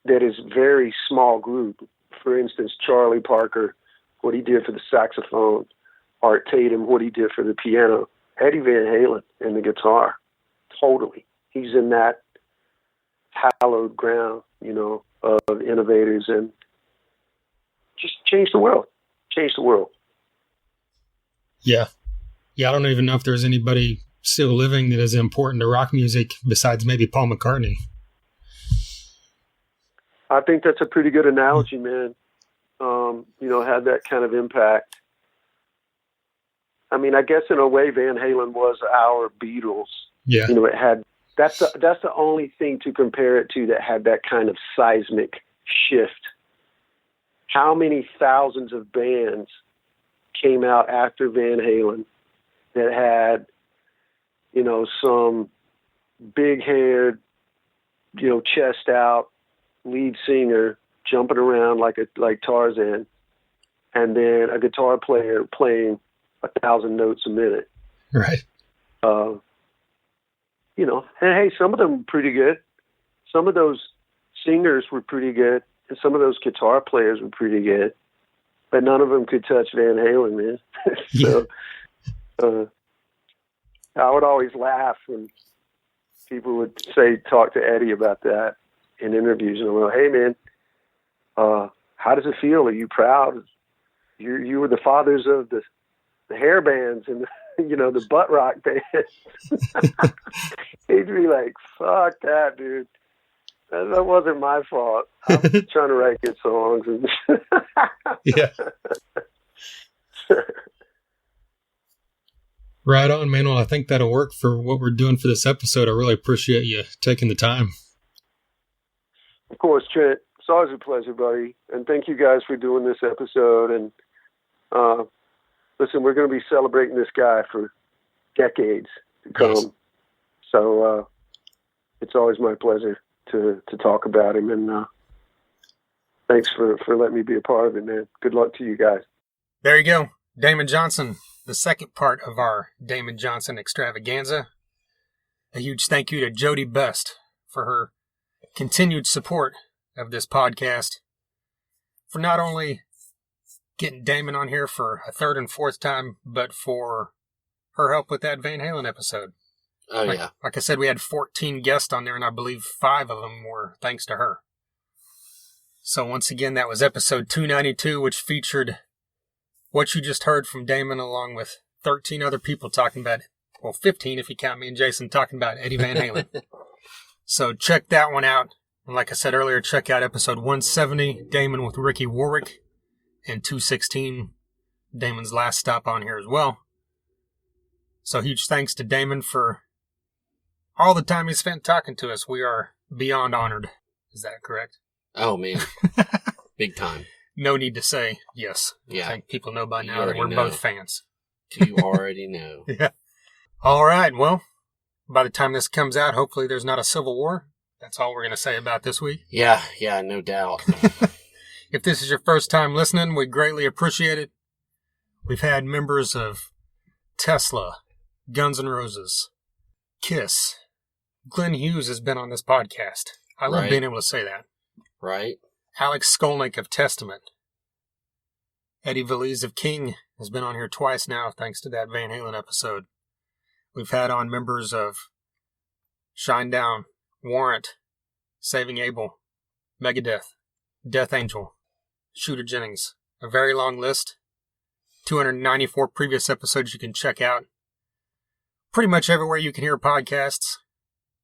that is very small group. For instance, Charlie Parker, what he did for the saxophone, Art Tatum, what he did for the piano, Eddie Van Halen and the guitar. Totally. He's in that hallowed ground, of innovators, and just changed the world. Changed the world. Yeah. Yeah, I don't even know if there's anybody still living that is important to rock music besides maybe Paul McCartney. I think that's a pretty good analogy, man. Had that kind of impact. I guess in a way, Van Halen was our Beatles. Yeah. It had, that's the only thing to compare it to that had that kind of seismic shift. How many thousands of bands came out after Van Halen that had, some big-haired, chest out lead singer jumping around like Tarzan, and then a guitar player playing 1,000 notes a minute. Right. You know, and hey, some of them were pretty good. Some of those singers were pretty good, and some of those guitar players were pretty good, but none of them could touch Van Halen, man. So I would always laugh when people would talk to Eddie about that in interviews, and I'm like, hey, man, how does it feel? Are you proud? You were the fathers of the hair bands and the butt rock bands. He'd be like, fuck that, dude. That wasn't my fault. I was trying to write good songs. Yeah. Right on, man. Well, I think that'll work for what we're doing for this episode. I really appreciate you taking the time. Of course, Trent. It's always a pleasure, buddy. And thank you guys for doing this episode. And listen, we're going to be celebrating this guy for decades to come. Yes. So it's always my pleasure to talk about him. And thanks for letting me be a part of it, man. Good luck to you guys. There you go. Damon Johnson, the second part of our Damon Johnson extravaganza. A huge thank you to Jody Best for her continued support of this podcast, for not only getting Damon on here for a third and fourth time, but for her help with that Van Halen episode. Oh, yeah. Like I said, we had 14 guests on there, and I believe 5 of them were thanks to her. So once again, that was episode 292, which featured what you just heard from Damon, along with 13 other people talking about it. Well, 15 if you count me and Jason talking about Eddie Van Halen. So check that one out. And like I said earlier, check out episode 170, Damon with Ricky Warwick, and 216, Damon's last stop on here as well. So huge thanks to Damon for all the time he spent talking to us. We are beyond honored. Is that correct? Oh, man. Big time. No need to say yes. Yeah. I think people know by now that we're both fans. You already know. Yeah. All right. Well, by the time this comes out, hopefully there's not a civil war. That's all we're going to say about this week. Yeah, no doubt. If this is your first time listening, we greatly appreciate it. We've had members of Tesla, Guns N' Roses, Kiss. Glenn Hughes has been on this podcast. I love being able to say that. Right. Alex Skolnick of Testament. Eddie Valise of King has been on here twice now, thanks to that Van Halen episode. We've had on members of Shinedown, Warrant, Saving Abel, Megadeth, Death Angel, Shooter Jennings. A very long list. 294 previous episodes you can check out. Pretty much everywhere you can hear podcasts.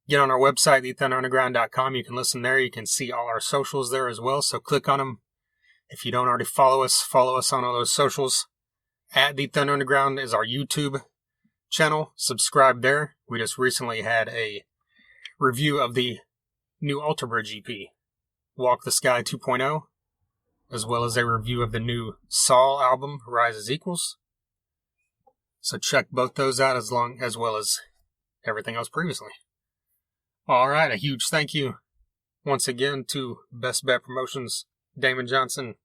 Get on our website, thethunderunderground.com. You can listen there. You can see all our socials there as well, so click on them. If you don't already follow us on all those socials. At The Thunder Underground is our YouTube channel. Subscribe there. We just recently had a review of the new Alter Bridge EP, Walk the Sky 2.0, as well as a review of the new Saul album, Rise as Equals. So check both those out as well as everything else previously. All right, a huge thank you once again to Best Bet Promotions, Damon Johnson,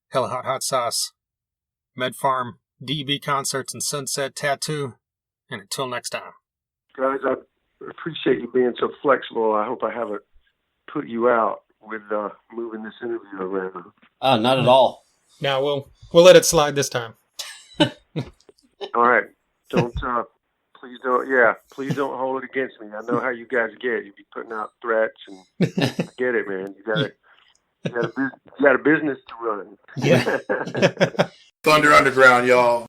Hella Hot Sauce, Med Farm, DB Concerts, and Sunset Tattoo. And until next time. Guys, I appreciate you being so flexible. I hope I haven't put you out with moving this interview around. Not at all. No, we'll let it slide this time. All right. Please don't hold it against me. I know how you guys get. You be putting out threats, and I get it, man. You got a business to run. Yeah. Thunder Underground, y'all.